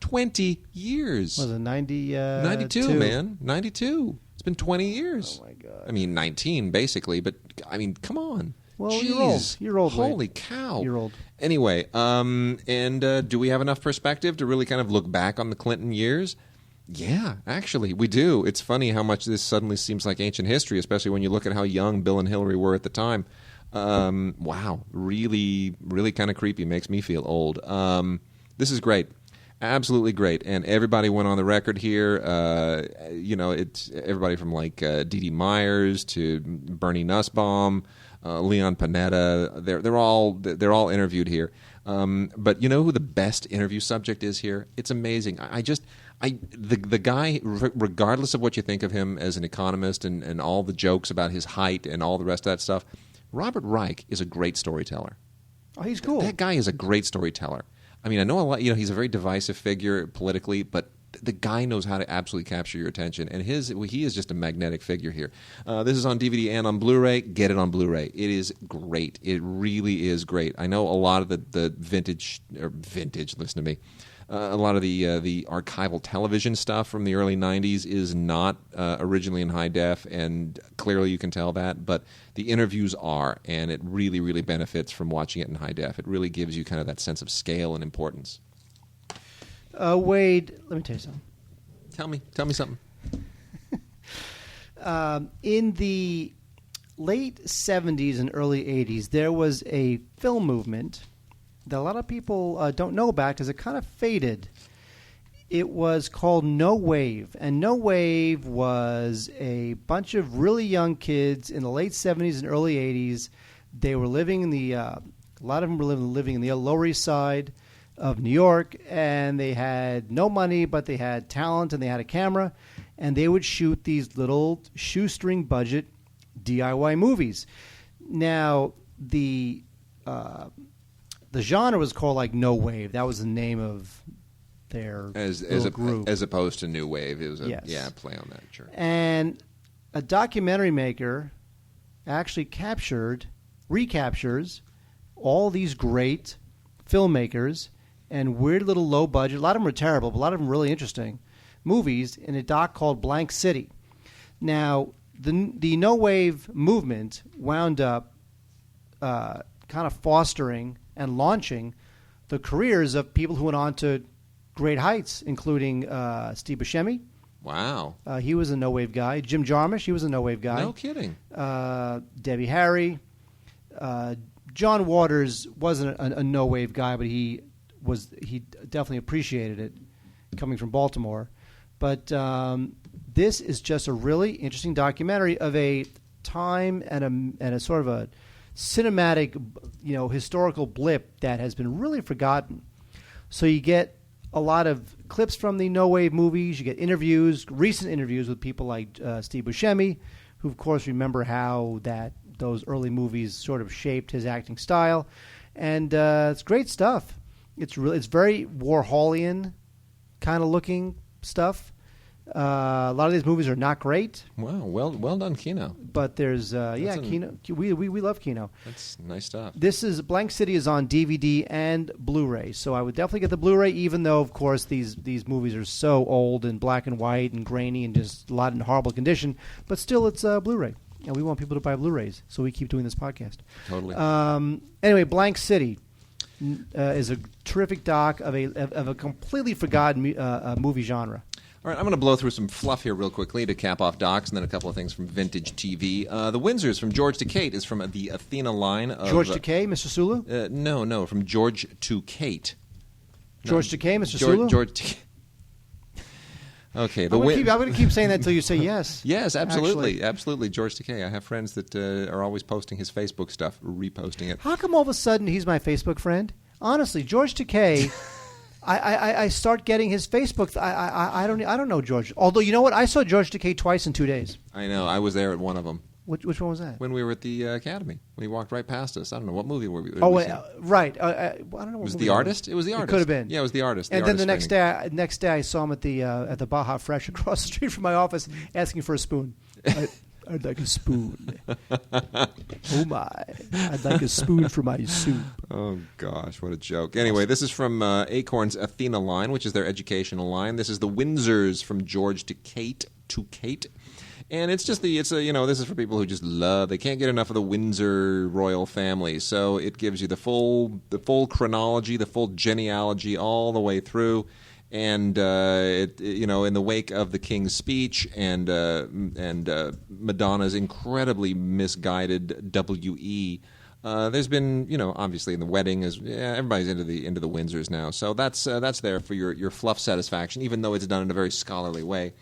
20 years. Was it 92, 92, man. 92. It's been 20 years. Oh, my God. I mean, 19, basically, but, I mean, come on. Well, Jeez. you're old. You're old, Wade. Holy cow. You're old. Anyway, do we have enough perspective to really kind of look back on the Clinton years? Yeah, actually, we do. It's funny how much this suddenly seems like ancient history, especially when you look at how young Bill and Hillary were at the time. Wow, really, really kind of creepy. Makes me feel old. This is great. Absolutely great. And everybody went on the record here. You know, it's everybody from like Dee Dee Myers to Bernie Nussbaum, Leon Panetta. They're all interviewed here. But you know who the best interview subject is here? It's amazing. The guy, regardless of what you think of him as an economist and all the jokes about his height and all the rest of that stuff, Robert Reich is a great storyteller. Oh, he's cool. That guy is a great storyteller. I mean, I know a lot. You know, he's a very divisive figure politically, but the guy knows how to absolutely capture your attention, and he is just a magnetic figure here. This is on DVD and on Blu-ray. Get it on Blu-ray. It is great. It really is great. I know a lot of the vintage. Listen to me. A lot of the archival television stuff from the early 90s is not originally in high def, and clearly you can tell that, but the interviews are, and it really, really benefits from watching it in high def. It really gives you kind of that sense of scale and importance. Wade, let me tell you something. Tell me something. In the late 70s and early 80s, there was a film movement that a lot of people don't know about because it kind of faded. It was called No Wave, and No Wave was a bunch of really young kids in the late 70s and early 80s. They were living in a lot of them were living in the Lower East Side of New York, and they had no money, but they had talent and they had a camera, and they would shoot these little shoestring budget DIY movies. Now, the genre was called like No Wave. That was the name of their group. As opposed to New Wave. It was yes. Play on that, sure. And a documentary maker actually recaptures all these great filmmakers and weird little low budget, a lot of them were terrible, but a lot of them really interesting, movies in a doc called Blank City. Now, the No Wave movement wound up kind of fostering and launching the careers of people who went on to great heights, including Steve Buscemi. Wow. He was a No Wave guy. Jim Jarmusch, he was a No Wave guy. No kidding. Debbie Harry. John Waters wasn't a No Wave guy, but he definitely appreciated it coming from Baltimore. But this is just a really interesting documentary of a time and a sort of a cinematic, historical blip that has been really forgotten. So you get a lot of clips from the No Wave movies. You get interviews, recent interviews with people like Steve Buscemi, who of course remember how those early movies sort of shaped his acting style, and it's great stuff. It's very Warholian kind of looking stuff. A lot of these movies are not great. Wow, well done, Kino. But there's Kino. We love Kino. That's nice stuff. This is Blank City is on DVD and Blu-ray, so I would definitely get the Blu-ray. Even though, of course, these movies are so old and black and white and grainy and just a lot in horrible condition, but still, it's Blu-ray, and we want people to buy Blu-rays, so we keep doing this podcast. Totally. Anyway, Blank City is a terrific doc of a completely forgotten movie genre. All right, I'm going to blow through some fluff here real quickly to cap off docs, and then a couple of things from vintage TV. The Windsors from George to Kate is from the Athena line of... George to Kate, Mr. Sulu? No, from George to Kate. George to Kate, Mr. Sulu? George to... Okay. I'm going to keep saying that until you say yes. Yes, absolutely. Absolutely, George Takei. I have friends that are always posting his Facebook stuff, reposting it. How come all of a sudden he's my Facebook friend? Honestly, George Takei, I start getting his Facebook. I don't know George. Although, you know what? I saw George Takei twice in 2 days. I know. I was there at one of them. Which one was that? When we were at the Academy. When he walked right past us. I don't know. What movie were we? Right. I don't know. What was movie The Artist? It was The Artist. It could have been. Yeah, it was The Artist. And then the next day, I saw him at the Baja Fresh across the street from my office, asking for a spoon. I'd like a spoon. Oh my! I'd like a spoon for my soup. Oh gosh, what a joke! Anyway, this is from Acorn's Athena line, which is their educational line. This is the Windsors from George to Kate. And it's just this is for people who just love. They can't get enough of the Windsor royal family. So it gives you the full chronology, the full genealogy all the way through. And in the wake of the King's speech and Madonna's incredibly misguided W.E., there's been, obviously in the wedding everybody's into the Windsors now. So that's there for your fluff satisfaction, even though it's done in a very scholarly way.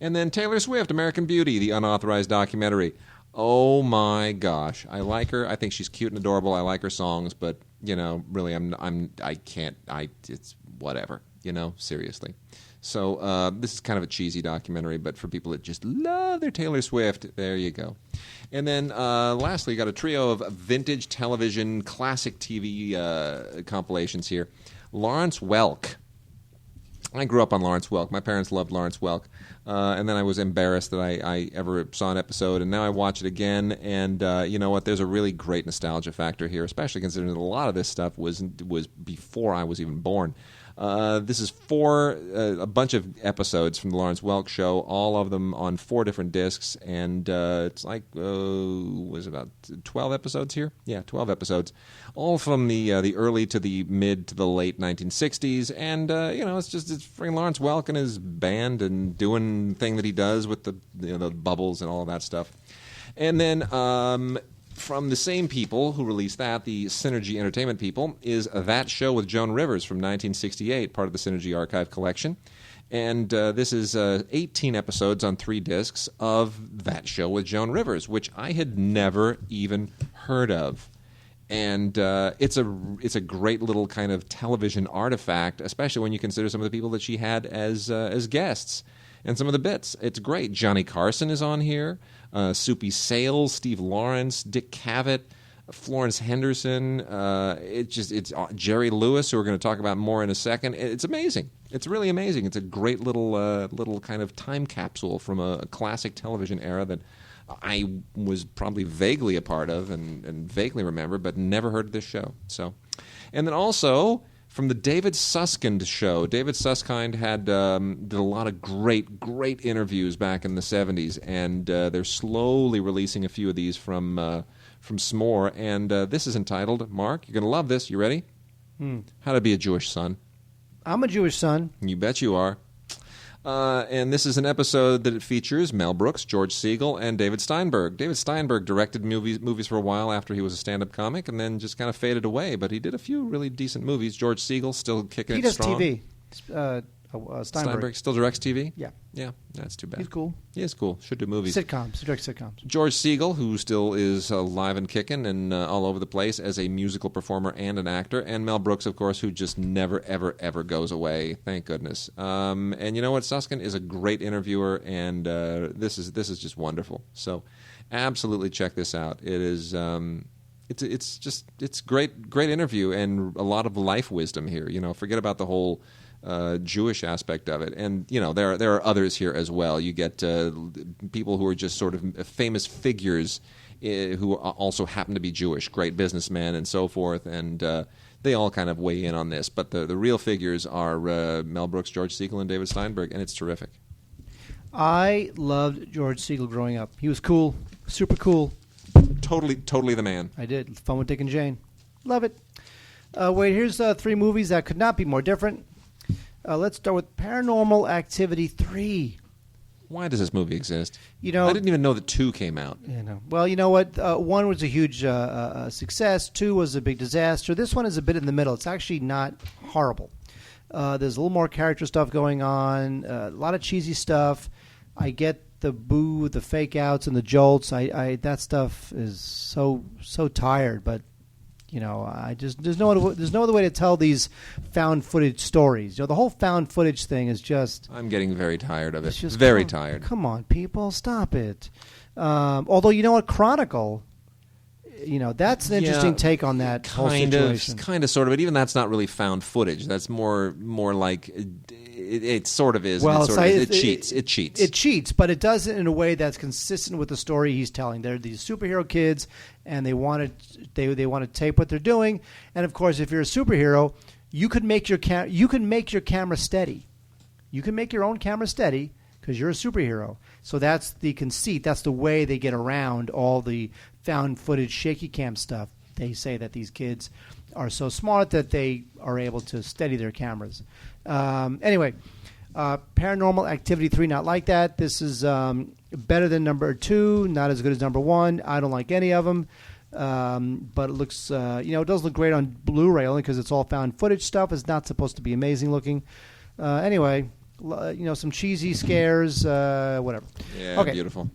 And then Taylor Swift, American Beauty, the unauthorized documentary. Oh my gosh, I like her. I think she's cute and adorable. I like her songs, but really, it's whatever. Seriously. So this is kind of a cheesy documentary, but for people that just love their Taylor Swift, there you go. And then lastly, you got a trio of vintage television, classic TV compilations here. Lawrence Welk. I grew up on Lawrence Welk. My parents loved Lawrence Welk. And then I was embarrassed that I ever saw an episode, and now I watch it again. And you know what? There's a really great nostalgia factor here, especially considering that a lot of this stuff was before I was even born. This is a bunch of episodes from the Lawrence Welk Show, all of them on 4 different discs, and it's like, was it about 12 episodes here? Yeah, 12 episodes, all from the early to the mid to the late 1960s, and it's freaking Lawrence Welk and his band and doing the thing that he does with the bubbles and all of that stuff, and then. From the same people who released that, the Synergy Entertainment people, is That Show with Joan Rivers from 1968, part of the Synergy Archive collection. And this is 18 episodes on 3 discs of That Show with Joan Rivers, which I had never even heard of. And it's a great little kind of television artifact, especially when you consider some of the people that she had as guests. And some of the bits. It's great. Johnny Carson is on here. Soupy Sales, Steve Lawrence, Dick Cavett, Florence Henderson. It's Jerry Lewis, who we're going to talk about more in a second. It's amazing. It's really amazing. It's a great little kind of time capsule from a classic television era that I was probably vaguely a part of and vaguely remember, but never heard of this show. So, and then also. From the David Susskind Show. David Susskind did a lot of great interviews back in the 70s, and they're slowly releasing a few of these from S'more, and this is entitled, Mark, you're going to love this, you ready? How to Be a Jewish Son. I'm a Jewish son. You bet you are. And this is an episode that it features Mel Brooks, George Segal, and David Steinberg. David Steinberg directed movies for a while after he was a stand-up comic, and then just kind of faded away. But he did a few really decent movies. George Segal still kicking it strong. He does TV. Steinberg still directs TV? Yeah. Yeah, that's too bad. He's cool. He is cool. Should do movies. Sitcoms. He directs sitcoms. George Segal, who still is alive and kicking and all over the place as a musical performer and an actor. And Mel Brooks, of course, who just never, ever, ever goes away. Thank goodness. And you know what? Susskind is a great interviewer, and this is just wonderful. So absolutely check this out. It is... It's great interview and a lot of life wisdom here. Forget about the whole Jewish aspect of it, and there are others here as well. You get people who are just sort of famous figures who also happen to be Jewish, great businessmen and so forth, and they all kind of weigh in on this. But the real figures are Mel Brooks, George Segal, and David Steinberg, and it's terrific. I loved George Segal growing up. He was cool, super cool. Totally the man. I did. Fun with Dick and Jane. Love it. Wait, here's 3 movies that could not be more different. Let's start with Paranormal Activity 3. Why does this movie exist? I didn't even know that 2 came out. Well, you know what? 1 was a huge success. 2 was a big disaster. This one is a bit in the middle. It's actually not horrible. There's a little more character stuff going on, a lot of cheesy stuff. I get the boo, the fake outs, and the jolts. That stuff is so tired, but there's no other way to tell these found footage stories. The whole found footage thing is just. I'm getting very tired of it. It's just very tired. Come on, people, stop it. Although Chronicle. That's an interesting take on that whole situation. Kind of, sort of. But even that's not really found footage. That's more like it sort of is. Well, it cheats. It cheats. It cheats, but it does it in a way that's consistent with the story he's telling. They're these superhero kids, and they want to tape what they're doing. And of course, if you're a superhero, you can make your camera steady. You can make your own camera steady because you're a superhero. So that's the conceit. That's the way they get around all the found footage shaky cam stuff. They say that these kids are so smart that they are able to steady their cameras. Anyway, Paranormal Activity 3, not like that. This is better than number 2, not as good as number 1. I don't like any of them. But it looks, it does look great on Blu-ray only because it's all found footage stuff. It's not supposed to be amazing looking. Anyway, some cheesy scares, whatever. Yeah, okay. Beautiful.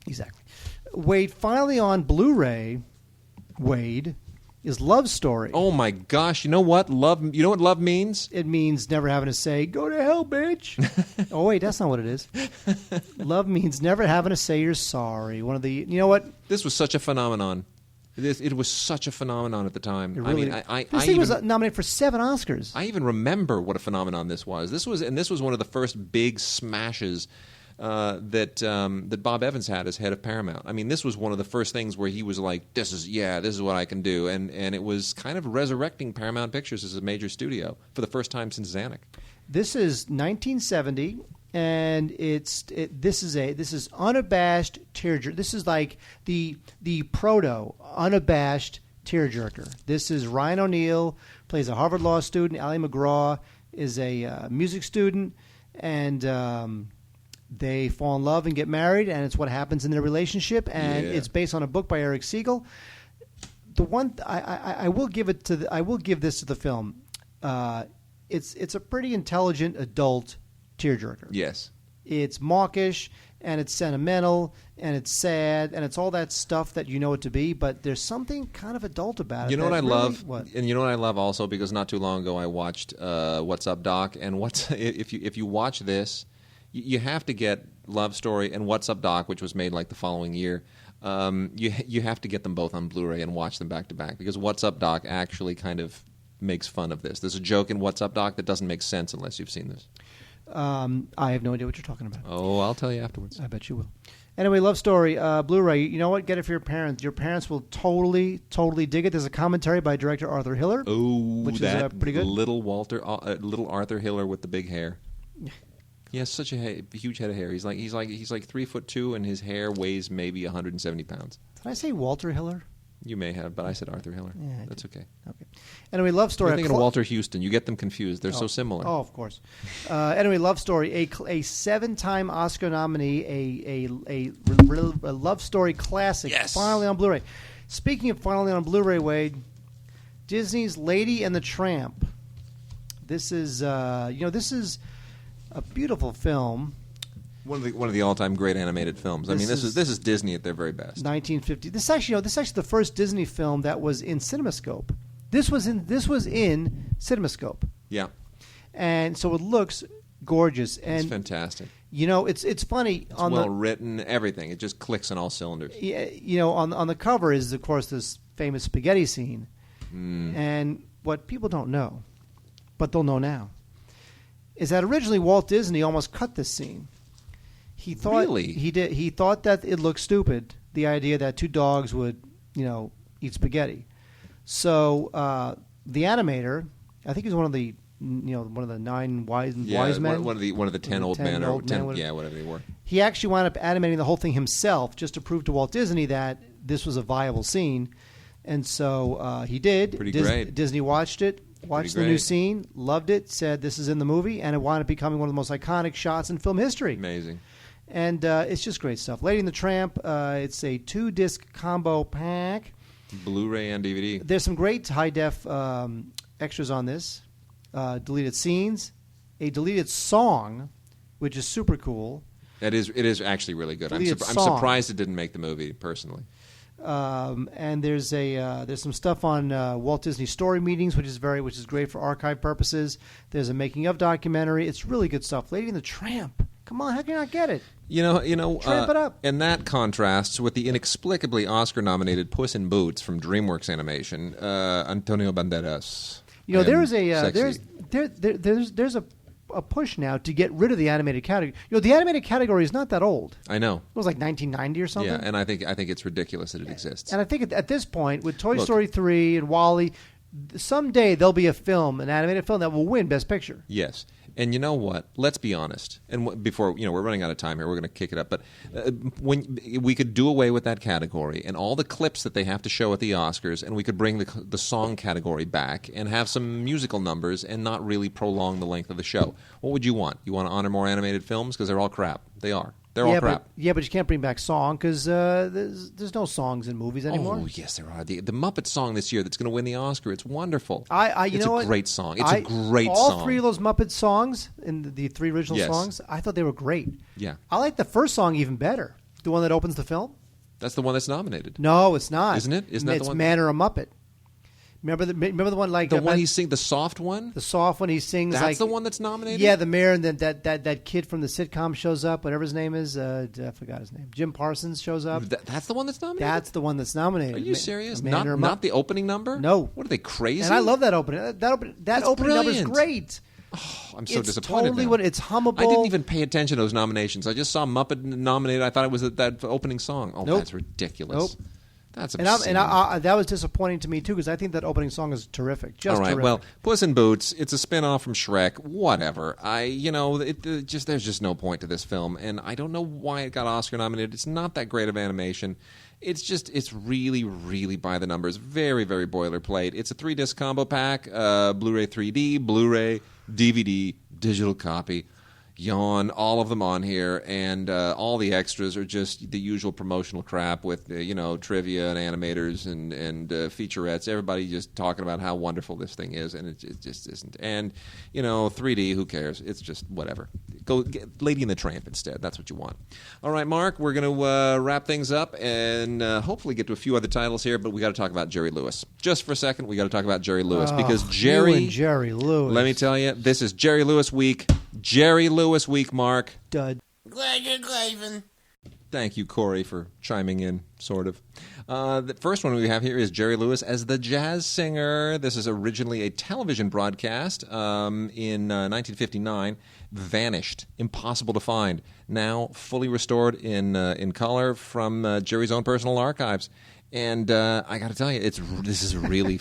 Exactly. Wade, finally on Blu-ray, Wade, is Love Story. Oh my gosh! You know what love? You know what love means? It means never having to say "Go to hell, bitch." Oh wait, that's not what it is. Love means never having to say you're sorry. One of the, you know what? This was such a phenomenon. It was such a phenomenon at the time. Really, this thing was nominated for 7 Oscars. I even remember what a phenomenon this was. This was one of the first big smashes that Bob Evans had as head of Paramount. I mean, this was one of the first things where he was like, "This is what I can do," and it was kind of resurrecting Paramount Pictures as a major studio for the first time since Zanuck. This is 1970. And this is unabashed tearjerker. This is like the proto unabashed tearjerker. This is Ryan O'Neal, plays a Harvard Law student. Ally McGraw is a music student, and they fall in love and get married, and it's what happens in their relationship. And it's based on a book by Eric Siegel. The one I will give this to the film. It's a pretty intelligent adult tearjerker. Yes. It's mawkish, and it's sentimental, and it's sad, and it's all that stuff that you know it to be, but there's something kind of adult about it. You know what I love? What? And you know what I love also, because not too long ago I watched What's Up, Doc, and if you watch this, you have to get Love Story and What's Up, Doc, which was made like the following year. You have to get them both on Blu-ray and watch them back to back, because What's Up, Doc actually kind of makes fun of this. There's a joke in What's Up, Doc that doesn't make sense unless you've seen this. I have no idea what you're talking about. Oh, I'll tell you afterwards. I bet you will. Anyway, Love Story, Blu-ray. You know what? Get it for your parents. Your parents will totally dig it. There's a commentary by director Arthur Hiller. Oh, which that is pretty good. Little Arthur Hiller with the big hair. He has such a huge head of hair. He's like 3'2", and his hair weighs maybe 170 pounds. Did I say Walter Hiller? You may have, but I said Arthur Hiller. Yeah, that's okay. Okay. Anyway, Love Story. You're thinking of Walter Houston. You get them confused. They're so similar. Oh, of course. Anyway, Love Story, a 7-time Oscar nominee, a Love Story classic. Yes. Finally on Blu-ray. Speaking of finally on Blu-ray, Wade, Disney's Lady and the Tramp. This is this is a beautiful film. One of the all-time great animated films. This is Disney at their very best. 1950. This is actually the first Disney film that was in CinemaScope. This was in CinemaScope. Yeah. And so it looks gorgeous. And it's fantastic. It's funny. It's well written, everything. It just clicks on all cylinders. On the cover is, of course, this famous spaghetti scene. And what people don't know, but they'll know now, is that originally Walt Disney almost cut this scene. He thought really? He did. He thought that it looked stupid, the idea that 2 dogs would, eat spaghetti. So the animator, I think he's one of the 9 wise men. One of the 10 old men, or 10, whatever they were. He actually wound up animating the whole thing himself, just to prove to Walt Disney that this was a viable scene. And so he did. Pretty great. Disney watched it. Watched the new scene, loved it, said this is in the movie, and it wound up becoming one of the most iconic shots in film history. Amazing. And it's just great stuff. Lady and the Tramp, it's a 2-disc combo pack. Blu-ray and DVD. There's some great high-def extras on this. Deleted scenes, a deleted song, which is super cool. It is actually really good. I'm surprised it didn't make the movie, personally. And there's some stuff on Walt Disney Story Meetings, which is great for archive purposes. There's a making of documentary. It's really good stuff. Lady and the Tramp. Come on, how can you not get it? Tramp it up. And that contrasts with the inexplicably Oscar-nominated Puss in Boots from DreamWorks Animation, Antonio Banderas. There's a push now to get rid of the animated category. The animated category is not that old. I know. It was like 1990 or something. Yeah, and I think it's ridiculous that it exists. And I think at this point, with Toy Story 3 and WALL-E, someday there'll be an animated film that will win Best Picture. Yes. And you know what? Let's be honest. And before, we're running out of time here. We're going to kick it up. But when we could do away with that category and all the clips that they have to show at the Oscars, and we could bring the song category back and have some musical numbers and not really prolong the length of the show. What would you want? You want to honor more animated films? Because they're all crap. They are. They're all crap. But you can't bring back song because there's no songs in movies anymore. Oh, yes, there are. The Muppet song this year that's going to win the Oscar. It's wonderful. It's a great song. It's a great song. All three of those Muppet songs, in the three original songs, I thought they were great. Yeah. I like the first song even better. The one that opens the film. That's the one that's nominated. No, it's not. Isn't it? Isn't that the one? It's Man or a Muppet. Remember the one like the one he sings, the soft one. The soft one he sings. That's the one that's nominated. Yeah, the mayor, and then that kid from the sitcom shows up. Whatever his name is, I forgot his name. Jim Parsons shows up. That's the one that's nominated. That's the one that's nominated. Are you serious? Not the opening number. No. What are they crazy? And I love that opening. That opening number is great. Oh, I'm so disappointed. Totally now. what it's hummable. I didn't even pay attention to those nominations. I just saw Muppet nominated. I thought it was that opening song. Oh, nope. That's ridiculous. Nope. That's obscene. And that was disappointing to me too because I think that opening song is terrific. Just all right. Terrific. Well, Puss in Boots. It's a spin-off from Shrek. Whatever. There's just no point to this film, and I don't know why it got Oscar nominated. It's not that great of animation. It's really, really by the numbers. Very, very boilerplate. It's a 3-disc combo pack: Blu-ray 3D, Blu-ray, DVD, digital copy. Yawn, all of them on here, and all the extras are just the usual promotional crap with trivia and animators and featurettes. Everybody just talking about how wonderful this thing is, and it just isn't. And 3D, who cares? It's just whatever. Go get Lady and the Tramp instead. That's what you want. All right, Mark, we're going to wrap things up and hopefully get to a few other titles here, but we got to talk about Jerry Lewis. Just for a second, we got to talk about Jerry Lewis because Jerry Lewis. Let me tell you, this is Jerry Lewis week. Jerry Lewis week, Mark. Dud. Thank you, Corey, for chiming in, sort of. The first one we have here is Jerry Lewis as the jazz singer. This is originally a television broadcast in 1959. Vanished. Impossible to find. Now fully restored in color from Jerry's own personal archives. And I got to tell you, this is really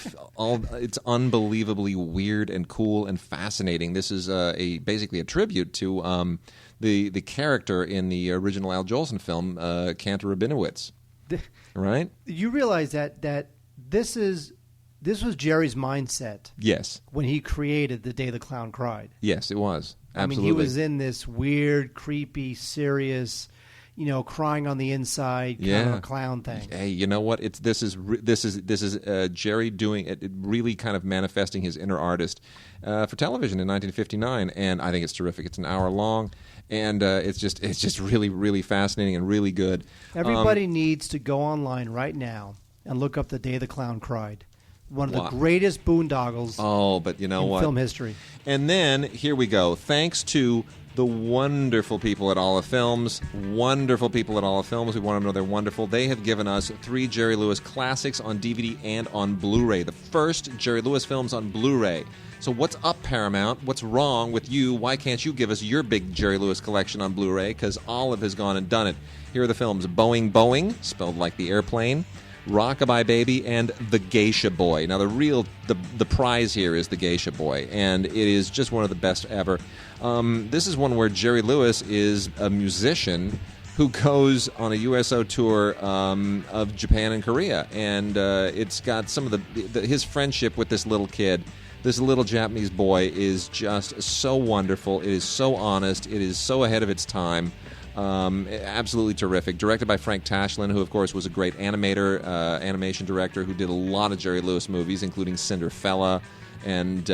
it's unbelievably weird and cool and fascinating. This is basically a tribute to the character in the original Al Jolson film, Cantor Rabinowitz. Right? You realize that this was Jerry's mindset. Yes. When he created The Day the Clown Cried. Yes, it was. Absolutely. I mean, he was in this weird, creepy, serious, crying on the inside kind of a clown thing. Hey, you know what? This is Jerry doing it, really kind of manifesting his inner artist for television in 1959, and I think it's terrific. It's an hour long, and it's just really, really fascinating and really good. Everybody needs to go online right now and look up The Day the Clown Cried. One of the greatest boondoggles in film history. And then, here we go. Thanks to the wonderful people at Olive Films. Wonderful people at Olive Films. We want them to know they're wonderful. They have given us 3 Jerry Lewis classics on DVD and on Blu-ray. The first Jerry Lewis films on Blu-ray. So what's up, Paramount? What's wrong with you? Why can't you give us your big Jerry Lewis collection on Blu-ray? Because Olive has gone and done it. Here are the films: Boeing, Boeing, spelled like the airplane, Rockabye Baby, and The Geisha Boy. Now, the prize here is The Geisha Boy, and it is just one of the best ever. This is one where Jerry Lewis is a musician who goes on a USO tour of Japan and Korea, and it's got some of his friendship with this little kid. This little Japanese boy is just so wonderful. It is so honest. It is so ahead of its time. Absolutely terrific. Directed by Frank Tashlin, who, of course, was a great animation director who did a lot of Jerry Lewis movies, including Cinderfella And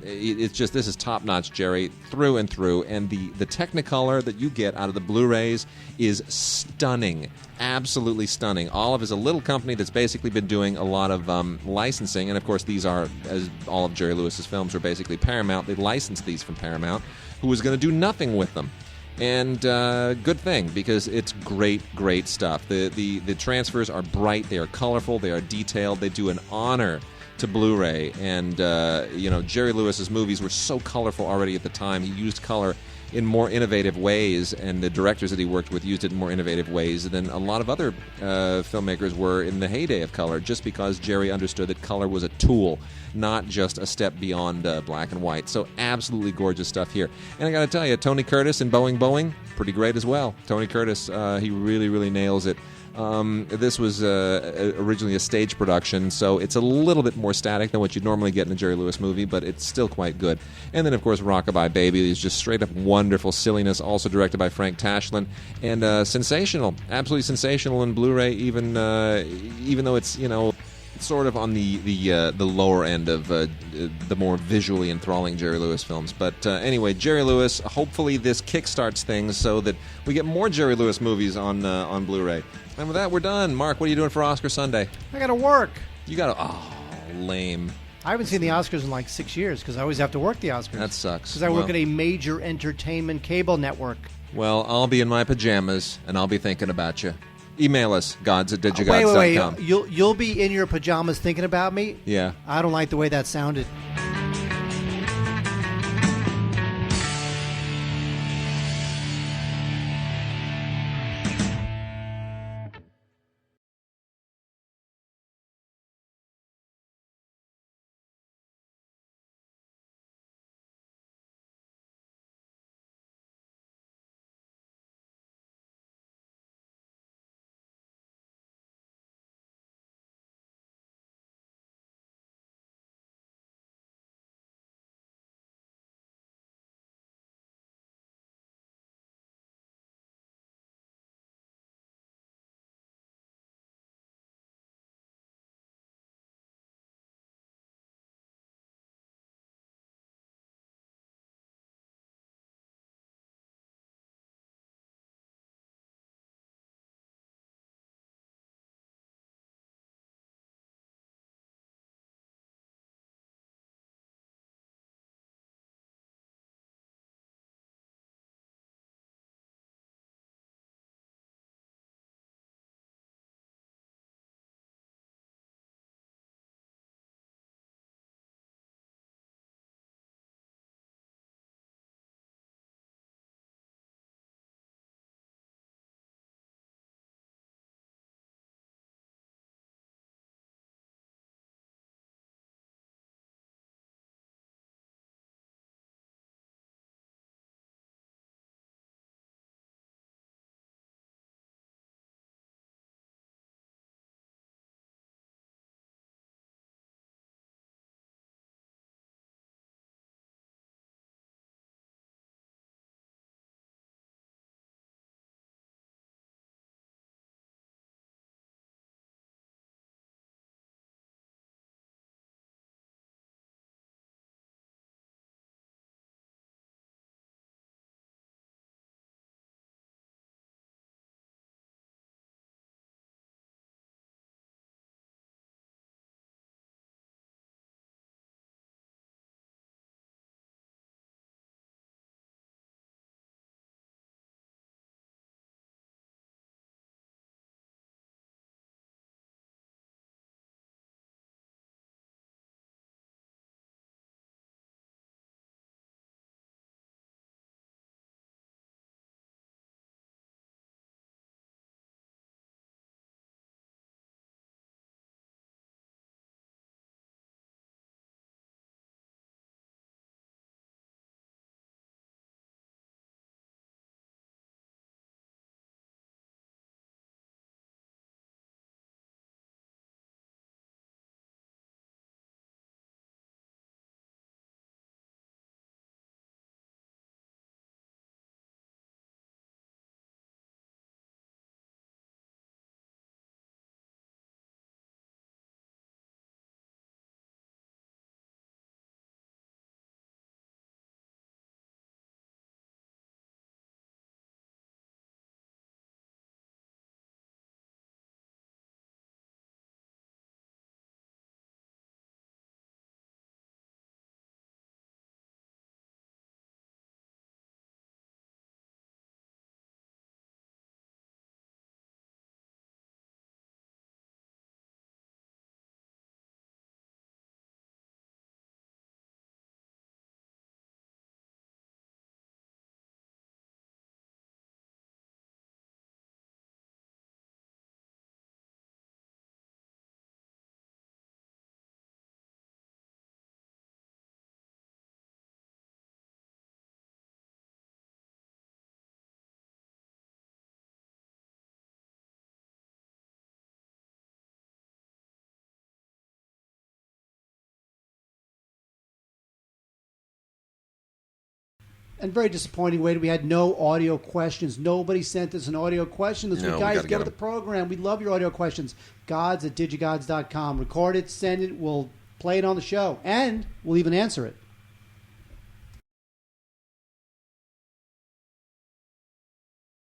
it's just, this is top-notch Jerry through and through. And the Technicolor that you get out of the Blu-rays is stunning. Absolutely stunning. Olive is a little company that's basically been doing a lot of licensing. And, of course, these are, as all of Jerry Lewis's films are basically Paramount. They licensed these from Paramount, who was going to do nothing with them. And good thing, because it's great, great stuff. The transfers are bright. They are colorful. They are detailed. They do an honor to Blu-ray. And, Jerry Lewis's movies were so colorful already at the time. He used color in more innovative ways, and the directors that he worked with used it in more innovative ways than a lot of other filmmakers were in the heyday of color, just because Jerry understood that color was a tool, not just a step beyond black and white. So absolutely gorgeous stuff here. And I got to tell you, Tony Curtis in Boeing, pretty great as well. Tony Curtis, he really, really nails it. This was originally a stage production, so it's a little bit more static than what you'd normally get in a Jerry Lewis movie, but it's still quite good. And then, of course, Rockabye Baby is just straight-up wonderful silliness, also directed by Frank Tashlin, and sensational, absolutely sensational in Blu-ray, even though it's, sort of on the lower end of the more visually enthralling Jerry Lewis films. But anyway, Jerry Lewis, hopefully this kickstarts things so that we get more Jerry Lewis movies on Blu-ray. And with that, we're done. Mark, what are you doing for Oscar Sunday? I got to work. You got to... Oh, lame. I haven't seen the Oscars in like 6 years because I always have to work the Oscars. That sucks. Because I work at a major entertainment cable network. Well, I'll be in my pajamas, and I'll be thinking about you. Email us, gods@digigods.com. Wait. You'll be in your pajamas thinking about me? Yeah. I don't like the way that sounded. And very disappointing, Wade. We had no audio questions. Nobody sent us an audio question this No, week. we Guys, gotta get get with the 'em. program. We love your audio questions. Gods@digigods.com. Record it, send it. We'll play it on the show. And we'll even answer it.